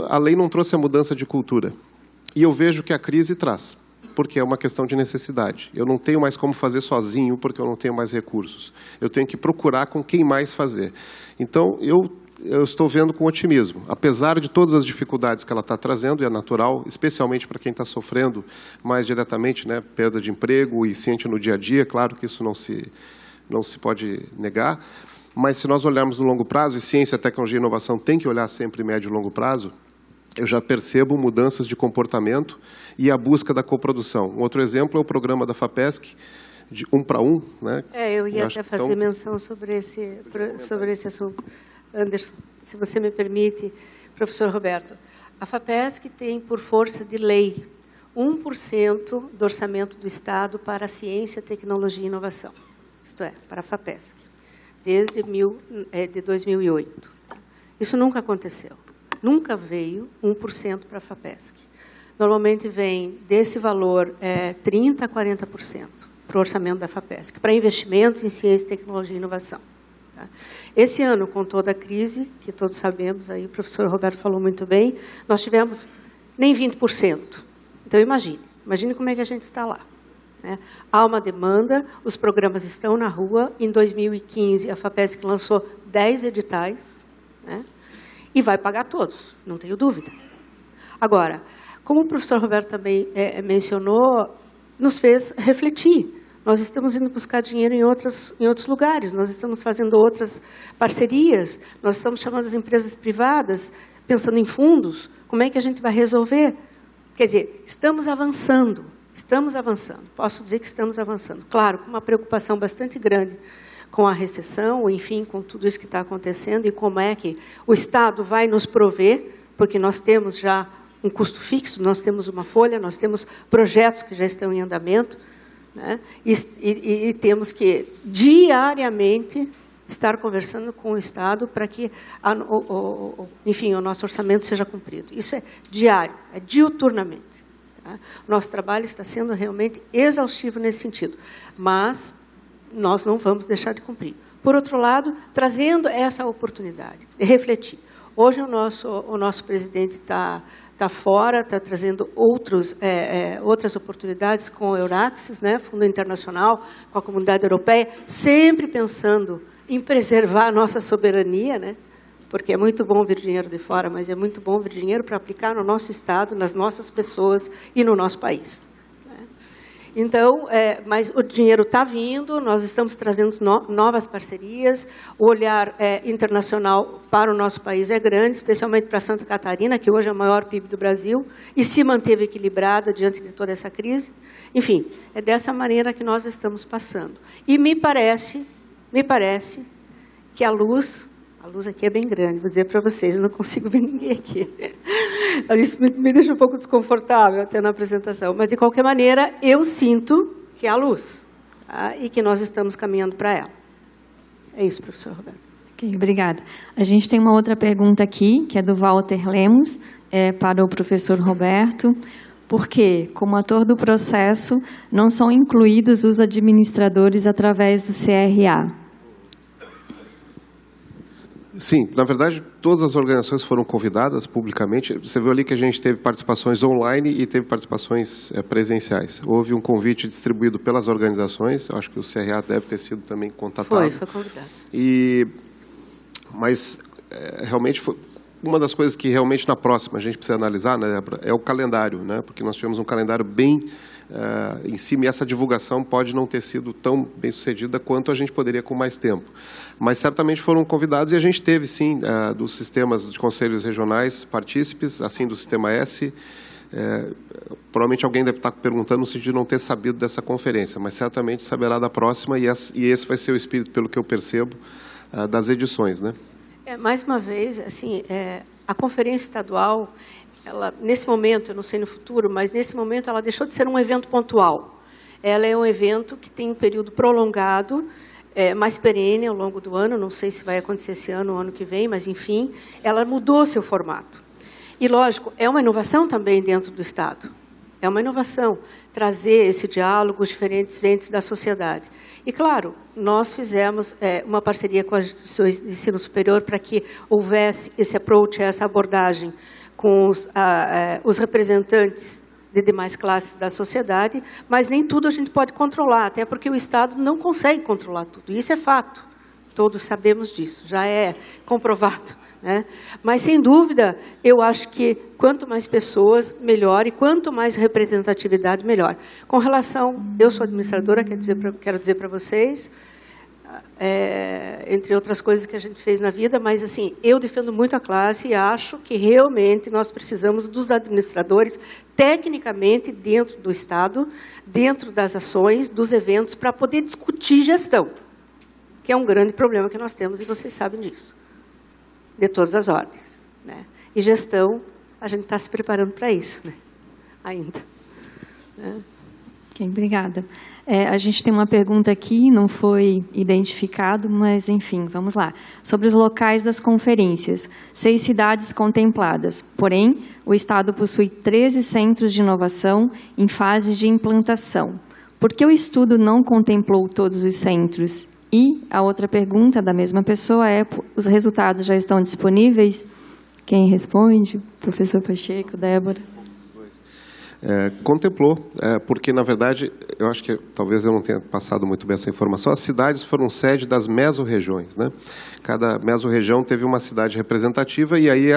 D: a lei não trouxe a mudança de cultura. E eu vejo que a crise traz, porque é uma questão de necessidade. Eu não tenho mais como fazer sozinho, porque eu não tenho mais recursos. Eu tenho que procurar com quem mais fazer. Então, eu estou vendo com otimismo. Apesar de todas as dificuldades que ela está trazendo, e é natural, especialmente para quem está sofrendo mais diretamente, né, perda de emprego e sente no dia a dia, claro que isso não se pode negar, mas se nós olharmos no longo prazo, e ciência, tecnologia e inovação tem que olhar sempre médio e longo prazo, eu já percebo mudanças de comportamento e a busca da coprodução. Um outro exemplo é o programa da FAPESC, de 1 para 1. Né?
C: Eu ia até fazer menção sobre esse assunto. Anderson, se você me permite, professor Roberto. A FAPESC tem, por força de lei, 1% do orçamento do Estado para a ciência, tecnologia e inovação. Isto é, para a FAPESC, desde 2008. Isso nunca aconteceu. Nunca veio 1% para a FAPESC. Normalmente vem desse valor 30% a 40% para o orçamento da FAPESC, para investimentos em ciência, tecnologia e inovação. Tá? Esse ano, com toda a crise, que todos sabemos, aí o professor Roberto falou muito bem, nós tivemos nem 20%. Então, imagine como é que a gente está lá. Né? Há uma demanda, os programas estão na rua. Em 2015, a FAPESC lançou 10 editais, né? E vai pagar todos, não tenho dúvida. Agora, como o professor Roberto também mencionou, nos fez refletir. Nós estamos indo buscar dinheiro em outros lugares, nós estamos fazendo outras parcerias, nós estamos chamando as empresas privadas, pensando em fundos, como é que a gente vai resolver? Quer dizer, estamos avançando, Estamos avançando, posso dizer que estamos avançando. Claro, com uma preocupação bastante grande com a recessão, enfim, com tudo isso que está acontecendo e como é que o Estado vai nos prover, porque nós temos já um custo fixo, nós temos uma folha, nós temos projetos que já estão em andamento, né? E temos que diariamente estar conversando com o Estado para que, enfim, o nosso orçamento seja cumprido. Isso é diário, é diuturnamente. Tá? Nosso trabalho está sendo realmente exaustivo nesse sentido, mas nós não vamos deixar de cumprir. Por outro lado, trazendo essa oportunidade de refletir. Hoje o nosso presidente está fora, está trazendo outras oportunidades com o Euraxis, né, Fundo Internacional, com a Comunidade Europeia, sempre pensando em preservar a nossa soberania, né, porque é muito bom vir dinheiro de fora, mas é muito bom vir dinheiro para aplicar no nosso Estado, nas nossas pessoas e no nosso país. Então, mas o dinheiro está vindo, nós estamos trazendo novas parcerias, o olhar internacional para o nosso país é grande, especialmente para Santa Catarina, que hoje é o maior PIB do Brasil, e se manteve equilibrada diante de toda essa crise. Enfim, é dessa maneira que nós estamos passando. E me parece que a luz aqui é bem grande, vou dizer para vocês, eu não consigo ver ninguém aqui. Isso me deixa um pouco desconfortável até na apresentação, mas de qualquer maneira eu sinto que há luz, tá? E que nós estamos caminhando para ela. É isso, professor Roberto.
B: Ok, obrigada. A gente tem uma outra pergunta aqui, que é do Walter Lemos, para o professor Roberto. Por que, como ator do processo, não são incluídos os administradores através do CRA?
D: Sim, na verdade, todas as organizações foram convidadas publicamente. Você viu ali que a gente teve participações online e teve participações presenciais. Houve um convite distribuído pelas organizações, acho que o CRA deve ter sido também contatado.
C: Foi convidado.
D: Mas realmente foi uma das coisas que realmente na próxima a gente precisa analisar, né, Débora, é o calendário, né, porque nós tivemos um calendário bem em cima, e essa divulgação pode não ter sido tão bem sucedida quanto a gente poderia com mais tempo. Mas certamente foram convidados e a gente teve, sim, dos sistemas de conselhos regionais partícipes, assim do Sistema S. Provavelmente alguém deve estar perguntando no sentido de não ter sabido dessa conferência, mas certamente saberá da próxima e esse vai ser o espírito, pelo que eu percebo, das edições, né?
C: Mais uma vez, assim, a conferência estadual, ela, nesse momento, eu não sei no futuro, mas nesse momento ela deixou de ser um evento pontual. Ela é um evento que tem um período prolongado, mais perene ao longo do ano, não sei se vai acontecer esse ano ou ano que vem, mas, enfim, ela mudou seu formato. E, lógico, é uma inovação também dentro do Estado. É uma inovação trazer esse diálogo com os diferentes entes da sociedade. E, claro, nós fizemos uma parceria com as instituições de ensino superior para que houvesse esse approach, essa abordagem com os representantes de demais classes da sociedade, mas nem tudo a gente pode controlar, até porque o Estado não consegue controlar tudo. Isso é fato, todos sabemos disso, já é comprovado, né? Mas, sem dúvida, eu acho que quanto mais pessoas, melhor, e quanto mais representatividade, melhor. Com relação, eu sou administradora, quero dizer para vocês, entre outras coisas que a gente fez na vida, mas assim, eu defendo muito a classe e acho que realmente nós precisamos dos administradores, tecnicamente, dentro do Estado, dentro das ações, dos eventos, para poder discutir gestão, que é um grande problema que nós temos, e vocês sabem disso, de todas as ordens, né? E gestão, a gente está se preparando para isso, né? Ainda. Né?
B: Ok, obrigada. A gente tem uma pergunta aqui, não foi identificado, mas, enfim, vamos lá. Sobre os locais das conferências. 6 cidades contempladas. Porém, o Estado possui 13 centros de inovação em fase de implantação. Por que o estudo não contemplou todos os centros? E a outra pergunta da mesma pessoa é: os resultados já estão disponíveis? Quem responde? Professor Pacheco, Débora.
D: Contemplou, porque, na verdade, eu acho que talvez eu não tenha passado muito bem essa informação, as cidades foram sede das mesorregiões, né? Cada mesorregião teve uma cidade representativa, e aí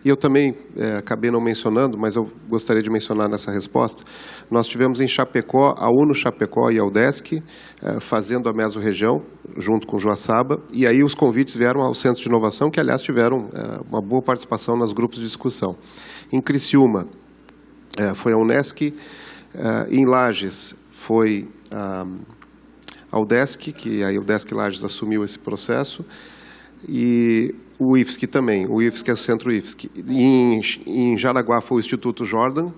D: e eu também acabei não mencionando, mas eu gostaria de mencionar nessa resposta, nós tivemos em Chapecó, a UNO Chapecó e a UDESC, fazendo a mesorregião, junto com Joaçaba, e aí os convites vieram ao Centro de Inovação, que, aliás, tiveram uma boa participação nos grupos de discussão. Em Criciúma, foi a Unesc, Em Lages foi a UDESC, que aí a UDESC Lages assumiu esse processo, e o IFSC também, o IFSC é o Centro IFSC. Em Jaraguá foi o Instituto Jordan,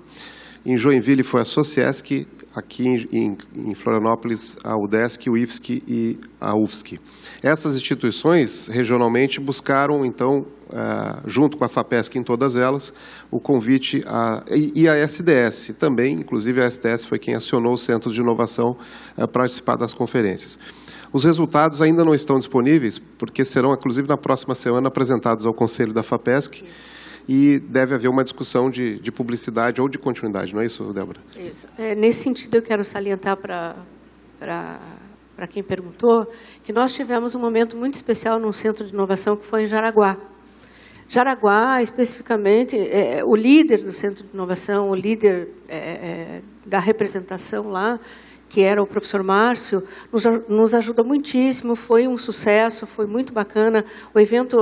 D: em Joinville foi a Sociesc, aqui em Florianópolis a UDESC, o IFSC e a UFSC. Essas instituições, regionalmente, buscaram, então, junto com a FAPESC em todas elas, o convite e a SDS também, inclusive a SDS foi quem acionou o Centro de Inovação para participar das conferências. Os resultados ainda não estão disponíveis, porque serão, inclusive, na próxima semana, apresentados ao Conselho da FAPESC, e deve haver uma discussão de publicidade ou de continuidade, não é isso, Débora?
C: Isso. Nesse sentido, eu quero salientar para quem perguntou que nós tivemos um momento muito especial num centro de inovação que foi em Jaraguá. Jaraguá, especificamente, o líder do centro de inovação, o líder da representação lá, que era o professor Márcio, nos ajudou muitíssimo, foi um sucesso, foi muito bacana, o evento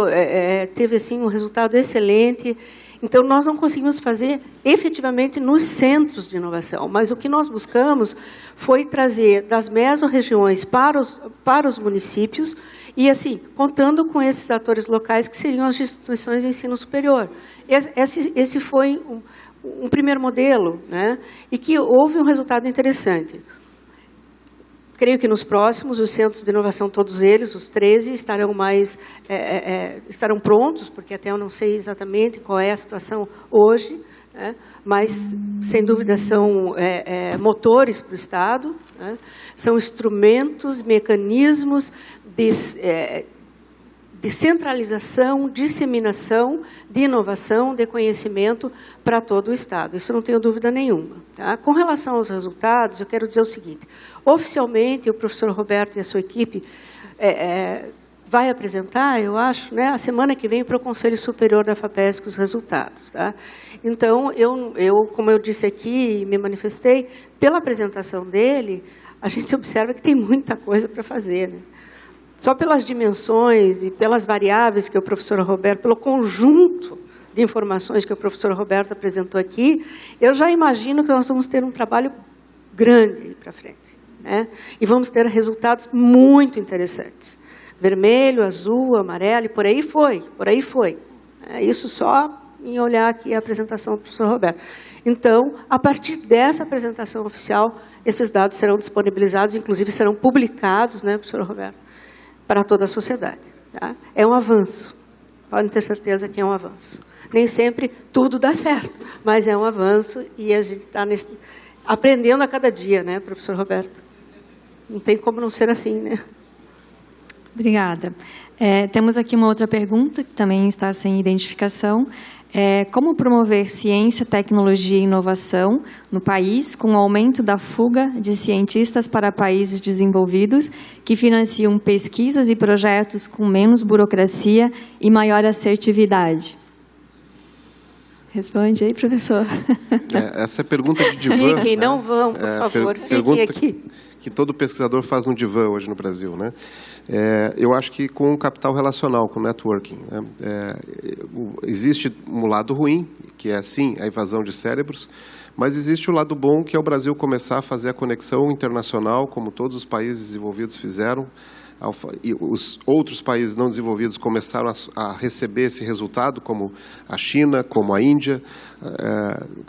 C: teve assim, um resultado excelente. Então, nós não conseguimos fazer efetivamente nos centros de inovação, mas o que nós buscamos foi trazer das mesorregiões para os municípios e, assim, contando com esses atores locais que seriam as instituições de ensino superior. Esse foi um primeiro modelo, né, e que houve um resultado interessante. Creio que nos próximos, os centros de inovação, todos eles, os 13, estarão prontos, porque até eu não sei exatamente qual é a situação hoje, né, mas, sem dúvida, são motores para o Estado, né, são instrumentos, mecanismos de centralização, disseminação de inovação, de conhecimento para todo o Estado. Isso não tenho dúvida nenhuma. Tá? Com relação aos resultados, eu quero dizer o seguinte. Oficialmente, o professor Roberto e a sua equipe vai apresentar, eu acho, né, a semana que vem para o Conselho Superior da FAPESC os resultados. Tá? Então, como eu disse aqui e me manifestei, pela apresentação dele, a gente observa que tem muita coisa para fazer, né? Só pelas dimensões e pelas variáveis que o professor Roberto, pelo conjunto de informações que o professor Roberto apresentou aqui, eu já imagino que nós vamos ter um trabalho grande para frente, né? E vamos ter resultados muito interessantes. Vermelho, azul, amarelo, e por aí foi. Isso só em olhar aqui a apresentação do professor Roberto. Então, a partir dessa apresentação oficial, esses dados serão disponibilizados, inclusive serão publicados, né, professor Roberto, para toda a sociedade. Tá? É um avanço, podem ter certeza que é um avanço. Nem sempre tudo dá certo, mas é um avanço e a gente está aprendendo a cada dia, né, professor Roberto? Não tem como não ser assim, né?
B: Obrigada. Temos aqui uma outra pergunta, que também está sem identificação. Como promover ciência, tecnologia e inovação no país com o aumento da fuga de cientistas para países desenvolvidos que financiam pesquisas e projetos com menos burocracia e maior assertividade? Responde aí, professor.
D: Essa é pergunta de divã.
C: Fiquem, não vão, por favor, fiquem aqui.
D: Que todo pesquisador faz no divã hoje no Brasil, né? Eu acho que com capital relacional, com networking, né? Existe um lado ruim, que é, sim, a invasão de cérebros, mas existe o lado bom, que é o Brasil começar a fazer a conexão internacional, como todos os países desenvolvidos fizeram, e os outros países não desenvolvidos começaram a receber esse resultado, como a China, como a Índia,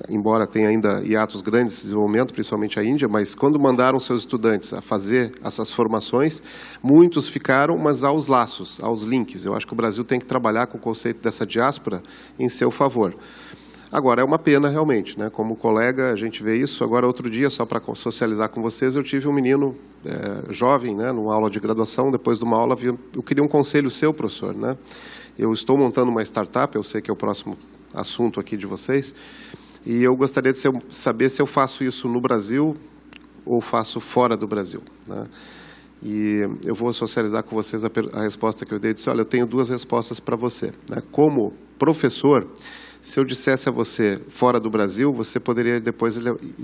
D: embora tenha ainda hiatos grandes de desenvolvimento, principalmente a Índia, mas quando mandaram seus estudantes a fazer essas formações, muitos ficaram, mas aos laços, aos links. Eu acho que o Brasil tem que trabalhar com o conceito dessa diáspora em seu favor. Agora, é uma pena, realmente, né? Como colega, a gente vê isso. Agora, outro dia, só para socializar com vocês, eu tive um menino jovem, né, numa aula de graduação. Depois de uma aula, eu queria um conselho seu, professor, né? Eu estou montando uma startup, eu sei que é o próximo assunto aqui de vocês, e eu gostaria de saber se eu faço isso no Brasil ou faço fora do Brasil, né? E eu vou socializar com vocês a resposta que eu dei. Eu disse, olha, eu tenho duas respostas para você, né? Como professor, se eu dissesse a você fora do Brasil, você poderia depois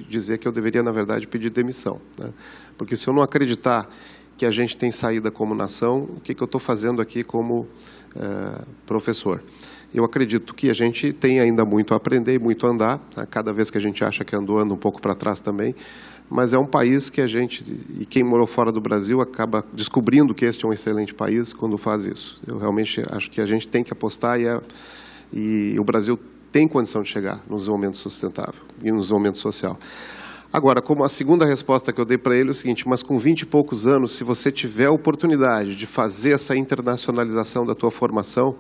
D: dizer que eu deveria, na verdade, pedir demissão, né? Porque se eu não acreditar que a gente tem saída como nação, o que eu estou fazendo aqui como professor. Eu acredito que a gente tem ainda muito a aprender e muito a andar, tá? Cada vez que a gente acha que andou, anda um pouco para trás também, mas é um país que a gente, e quem morou fora do Brasil, acaba descobrindo que este é um excelente país quando faz isso. Eu realmente acho que a gente tem que apostar e o Brasil tem condição de chegar no desenvolvimento sustentável e no desenvolvimento social. Agora, como a segunda resposta que eu dei para ele é o seguinte, mas com 20 e poucos anos, se você tiver a oportunidade de fazer essa internacionalização da tua formação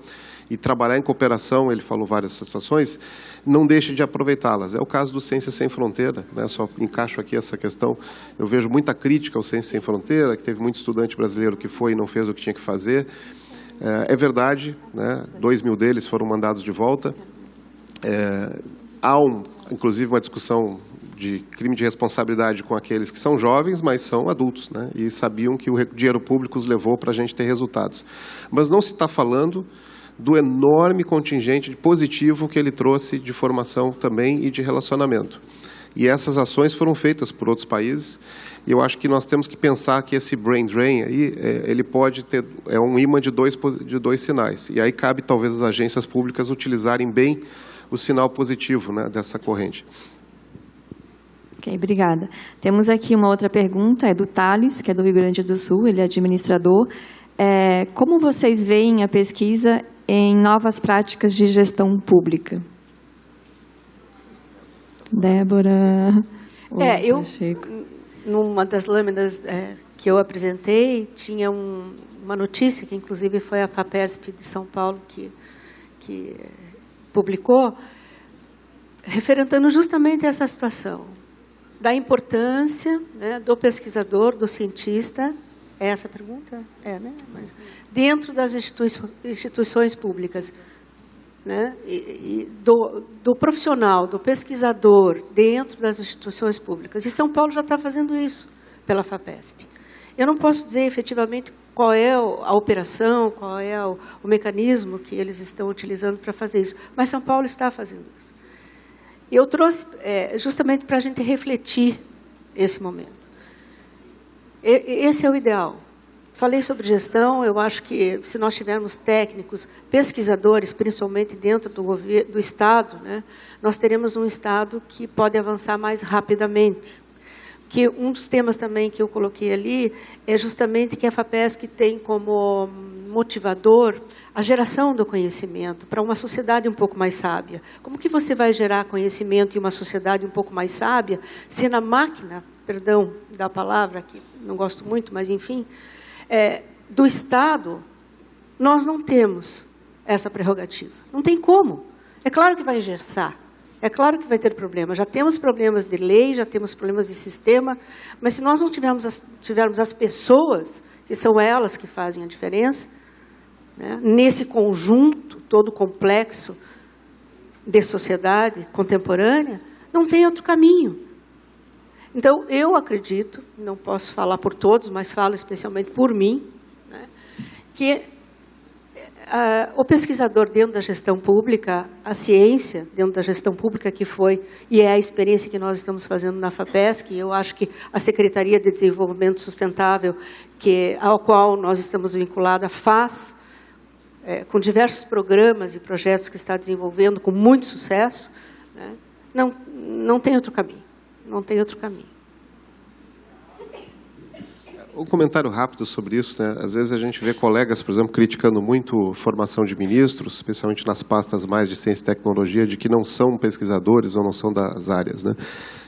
D: e trabalhar em cooperação, ele falou várias situações, não deixe de aproveitá-las. É o caso do Ciência Sem Fronteira, né? Só encaixo aqui essa questão. Eu vejo muita crítica ao Ciência Sem Fronteira, que teve muito estudante brasileiro que foi e não fez o que tinha que fazer. É verdade, né? 2.000 deles foram mandados de volta. Há, inclusive, uma discussão de crime de responsabilidade com aqueles que são jovens, mas são adultos, né? E sabiam que o dinheiro público os levou para a gente ter resultados. Mas não se está falando do enorme contingente positivo que ele trouxe de formação também e de relacionamento. E essas ações foram feitas por outros países, e eu acho que nós temos que pensar que esse brain drain aí, ele pode ter, um imã de dois sinais, e aí cabe talvez as agências públicas utilizarem bem o sinal positivo, né, dessa corrente.
B: Ok, obrigada. Temos aqui uma outra pergunta, é do Thales, que é do Rio Grande do Sul, ele é administrador. Como vocês veem a pesquisa em novas práticas de gestão pública? Débora?
C: Numa das lâminas que eu apresentei, tinha uma notícia, que inclusive foi a FAPESP de São Paulo que publicou, referendando justamente essa situação, da importância, né, do pesquisador, do cientista. É essa a pergunta? Né? Dentro das instituições públicas, né? E do profissional, do pesquisador, dentro das instituições públicas. E São Paulo já está fazendo isso pela FAPESP. Eu não posso dizer efetivamente qual é a operação, qual é o mecanismo que eles estão utilizando para fazer isso, mas São Paulo está fazendo isso. Eu trouxe justamente para a gente refletir esse momento. Esse é o ideal. Falei sobre gestão, eu acho que se nós tivermos técnicos, pesquisadores, principalmente dentro do Estado, né, nós teremos um Estado que pode avançar mais rapidamente. Que um dos temas também que eu coloquei ali é justamente que a FAPESP tem como motivador a geração do conhecimento para uma sociedade um pouco mais sábia. Como que você vai gerar conhecimento em uma sociedade um pouco mais sábia se na máquina, perdão da palavra, que não gosto muito, mas enfim, do Estado, nós não temos essa prerrogativa. Não tem como. É claro que vai engessar. É claro que vai ter problema. Já temos problemas de lei, já temos problemas de sistema, mas se nós não tivermos as pessoas, que são elas que fazem a diferença, né, nesse conjunto todo complexo de sociedade contemporânea, não tem outro caminho. Então, eu acredito, não posso falar por todos, mas falo especialmente por mim, né, que o pesquisador dentro da gestão pública, a ciência dentro da gestão pública que foi, e é a experiência que nós estamos fazendo na FAPESP, eu acho que a Secretaria de Desenvolvimento Sustentável, ao qual nós estamos vinculados, faz, com diversos programas e projetos que está desenvolvendo com muito sucesso, né, não tem outro caminho. Não tem outro caminho.
D: Um comentário rápido sobre isso, né? Às vezes a gente vê colegas, por exemplo, criticando muito formação de ministros, especialmente nas pastas mais de ciência e tecnologia, de que não são pesquisadores ou não são das áreas, né?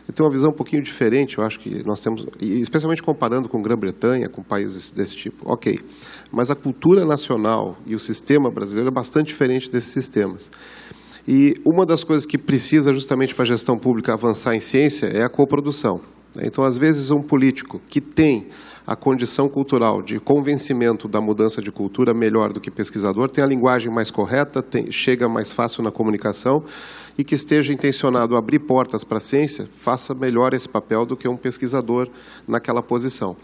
D: Eu tenho uma visão um pouquinho diferente, eu acho que nós temos, e especialmente comparando com Grã-Bretanha, com países desse tipo, ok. Mas a cultura nacional e o sistema brasileiro é bastante diferente desses sistemas. E uma das coisas que precisa justamente para a gestão pública avançar em ciência é a coprodução. Então, às vezes, um político que tem a condição cultural de convencimento da mudança de cultura melhor do que pesquisador, tem a linguagem mais correta, chega mais fácil na comunicação e que esteja intencionado a abrir portas para a ciência, faça melhor esse papel do que um pesquisador naquela posição.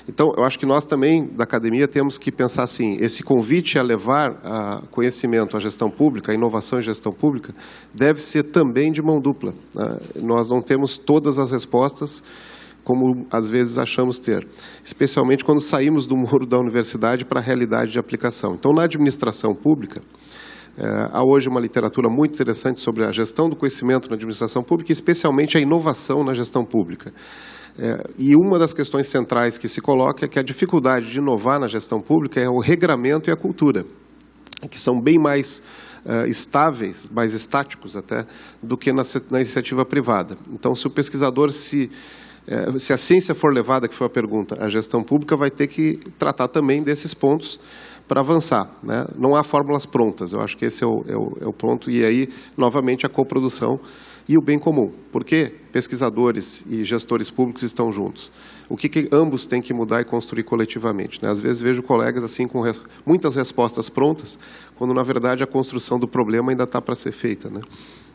D: Então, eu acho que nós também, da academia, temos que pensar assim, esse convite a levar a conhecimento à gestão pública, a inovação em gestão pública, deve ser também de mão dupla, né? Nós não temos todas as respostas, como às vezes achamos ter, especialmente quando saímos do muro da universidade para a realidade de aplicação. Então, na administração pública, há hoje uma literatura muito interessante sobre a gestão do conhecimento na administração pública, e especialmente a inovação na gestão pública. E uma das questões centrais que se coloca é que a dificuldade de inovar na gestão pública é o regramento e a cultura, que são bem mais estáveis, mais estáticos até, do que na iniciativa privada. Então, se o pesquisador, se a ciência for levada, que foi a pergunta, a gestão pública vai ter que tratar também desses pontos para avançar, né? Não há fórmulas prontas, eu acho que esse é o ponto, e aí, novamente, a coprodução e o bem comum. Por que pesquisadores e gestores públicos estão juntos? O que ambos têm que mudar e construir coletivamente, né? Às vezes vejo colegas assim com muitas respostas prontas, quando, na verdade, a construção do problema ainda está para ser feita, né?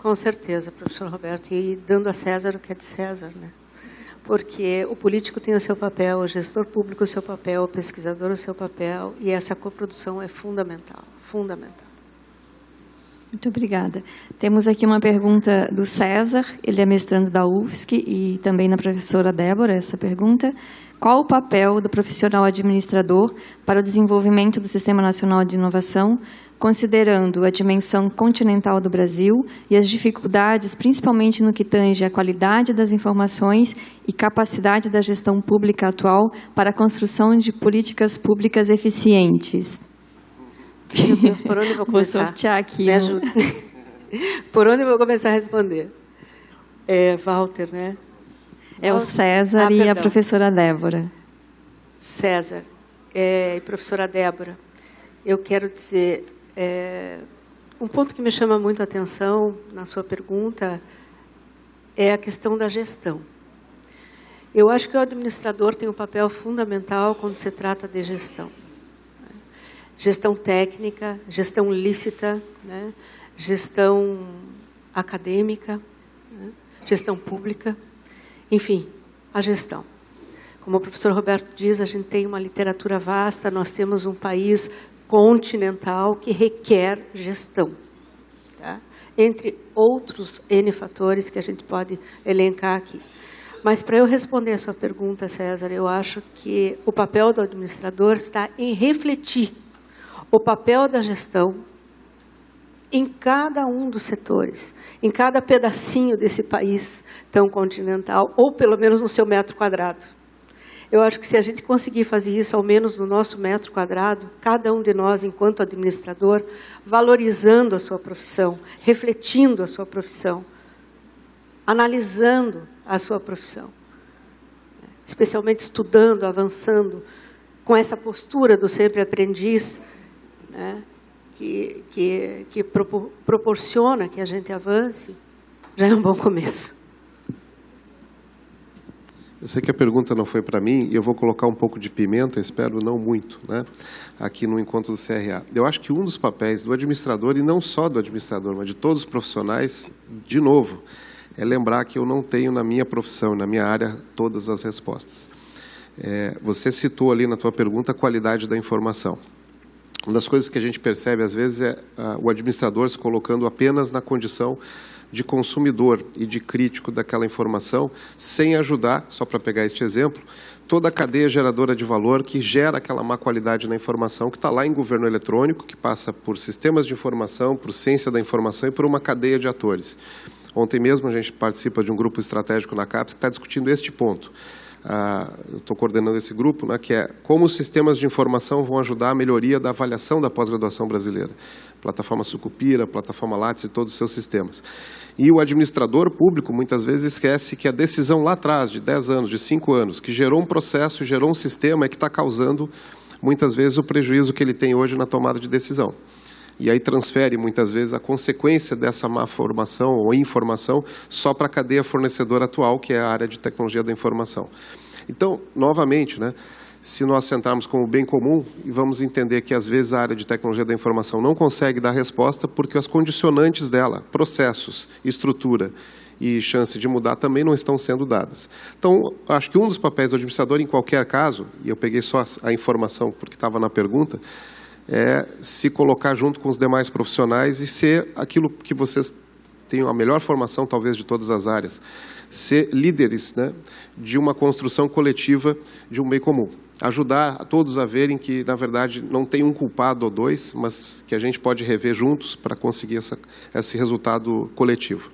C: Com certeza, professor Roberto, e dando a César o que é de César, né? Porque o político tem o seu papel, o gestor público o seu papel, o pesquisador o seu papel, e essa coprodução é fundamental, fundamental.
B: Muito obrigada. Temos aqui uma pergunta do César, ele é mestrando da UFSC, e também da professora Débora, essa pergunta. Qual o papel do profissional administrador para o desenvolvimento do Sistema Nacional de Inovação, considerando a dimensão continental do Brasil e as dificuldades, principalmente no que tange à qualidade das informações e capacidade da gestão pública atual para a construção de políticas públicas eficientes?
C: Meu Deus, por onde eu vou começar?
B: Vou sortear aqui.
C: Me ajuda. Por onde eu vou começar a responder? Walter, né?
B: É o César e a professora Débora.
C: César e professora Débora, eu quero dizer, um ponto que me chama muito a atenção na sua pergunta é a questão da gestão. Eu acho que o administrador tem um papel fundamental quando se trata de gestão. Gestão técnica, gestão lícita, né? Gestão acadêmica, né? Gestão pública, enfim, a gestão. Como o professor Roberto diz, a gente tem uma literatura vasta, nós temos um país continental que requer gestão, tá? Entre outros N fatores que a gente pode elencar aqui. Mas, para eu responder a sua pergunta, César, eu acho que o papel do administrador está em refletir o papel da gestão em cada um dos setores, em cada pedacinho desse país tão continental, ou pelo menos no seu metro quadrado. Eu acho que se a gente conseguir fazer isso, ao menos no nosso metro quadrado, cada um de nós, enquanto administrador, valorizando a sua profissão, refletindo a sua profissão, analisando a sua profissão, especialmente estudando, avançando, com essa postura do sempre aprendiz, né, que proporciona que a gente avance, já é um bom começo.
D: Eu sei que a pergunta não foi para mim, e eu vou colocar um pouco de pimenta, espero não muito, né, aqui no encontro do CRA. Eu acho que um dos papéis do administrador, e não só do administrador, mas de todos os profissionais, de novo, é lembrar que eu não tenho na minha profissão, na minha área, todas as respostas. Você citou ali na tua pergunta a qualidade da informação. Uma das coisas que a gente percebe, às vezes, é o administrador se colocando apenas na condição de consumidor e de crítico daquela informação, sem ajudar, só para pegar este exemplo, toda a cadeia geradora de valor que gera aquela má qualidade na informação, que está lá em governo eletrônico, que passa por sistemas de informação, por ciência da informação e por uma cadeia de atores. Ontem mesmo a gente participa de um grupo estratégico na CAPES que está discutindo este ponto. Eu estou coordenando esse grupo, né, que é como os sistemas de informação vão ajudar a melhoria da avaliação da pós-graduação brasileira. Plataforma Sucupira, plataforma Lattes e todos os seus sistemas. E o administrador público, muitas vezes, esquece que a decisão lá atrás, de 10 anos, de 5 anos, que gerou um processo, gerou um sistema, é que está causando, muitas vezes, o prejuízo que ele tem hoje na tomada de decisão. E aí transfere, muitas vezes, a consequência dessa má formação ou informação só para a cadeia fornecedora atual, que é a área de tecnologia da informação. Então, novamente, né, se nós centrarmos como bem comum, e vamos entender que, às vezes, a área de tecnologia da informação não consegue dar resposta porque as condicionantes dela, processos, estrutura e chance de mudar, também não estão sendo dadas. Então, acho que um dos papéis do administrador, em qualquer caso, e eu peguei só a informação porque estava na pergunta, é se colocar junto com os demais profissionais e ser aquilo que vocês têm a melhor formação, talvez, de todas as áreas, ser líderes, né, de uma construção coletiva de um bem comum. Ajudar a todos a verem que, na verdade, não tem um culpado ou dois, mas que a gente pode rever juntos para conseguir esse resultado coletivo.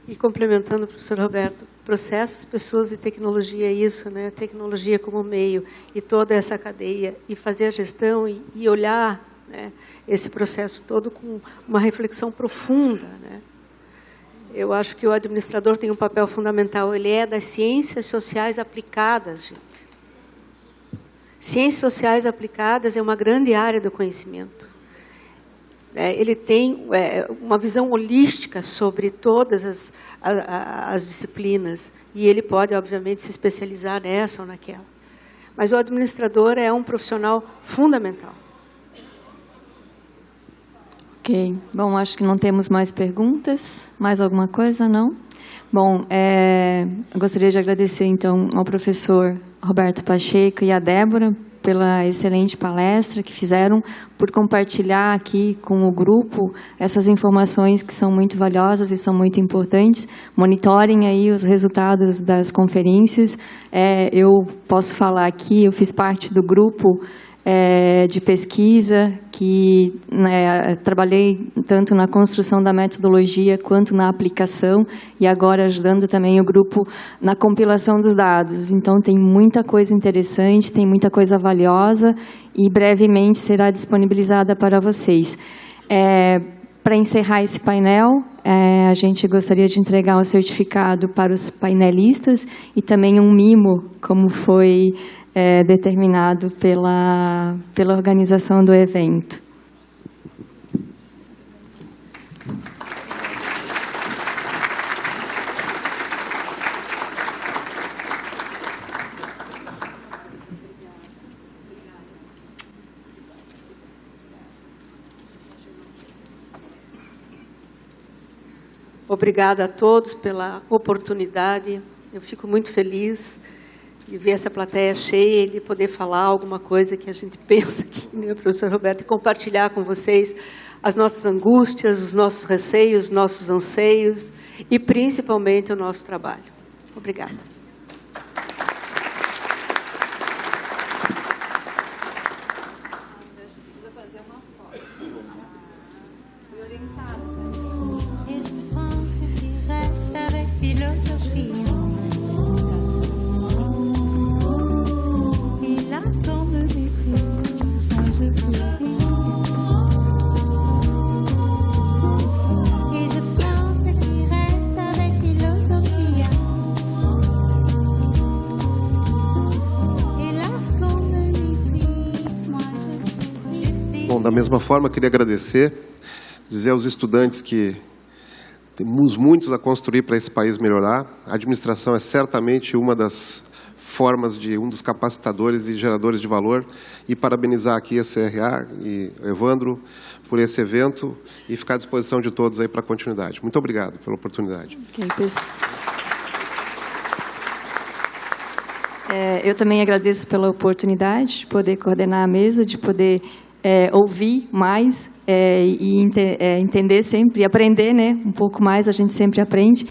C: E complementando, professor Roberto, processos, pessoas e tecnologia é isso, né? Tecnologia como meio e toda essa cadeia, e fazer a gestão e olhar, né, esse processo todo com uma reflexão profunda, né? Eu acho que o administrador tem um papel fundamental, ele é das ciências sociais aplicadas, gente. Ciências sociais aplicadas é uma grande área do conhecimento. Ele tem uma visão holística sobre todas as disciplinas, e ele pode, obviamente, se especializar nessa ou naquela. Mas o administrador é um profissional fundamental.
B: Ok. Bom, acho que não temos mais perguntas. Mais alguma coisa? Não? Bom, eu gostaria de agradecer, então, ao professor Roberto Pacheco e à Débora pela excelente palestra que fizeram, por compartilhar aqui com o grupo essas informações que são muito valiosas e são muito importantes. Monitorem aí os resultados das conferências. Eu posso falar aqui, eu fiz parte do grupo de pesquisa, que trabalhei tanto na construção da metodologia quanto na aplicação, e agora ajudando também o grupo na compilação dos dados. Então, tem muita coisa interessante, tem muita coisa valiosa, e brevemente será disponibilizada para vocês. Para encerrar esse painel, a gente gostaria de entregar um certificado para os painelistas e também um mimo, como foi determinado pela organização do evento.
C: Obrigada a todos pela oportunidade. Eu fico muito feliz de ver essa plateia cheia e de poder falar alguma coisa que a gente pensa aqui, né, professor Roberto, e compartilhar com vocês as nossas angústias, os nossos receios, os nossos anseios e, principalmente, o nosso trabalho. Obrigada.
D: Bom, da mesma forma, queria agradecer, dizer aos estudantes que temos muitos a construir para esse país melhorar. A administração é certamente uma das formas de um dos capacitadores e geradores de valor, e parabenizar aqui a CRA e o Evandro por esse evento e ficar à disposição de todos aí para a continuidade. Muito obrigado pela oportunidade.
B: Okay, pessoal. Eu também agradeço pela oportunidade de poder coordenar a mesa, de poder ouvir mais e entender sempre, aprender, né, um pouco mais, a gente sempre aprende.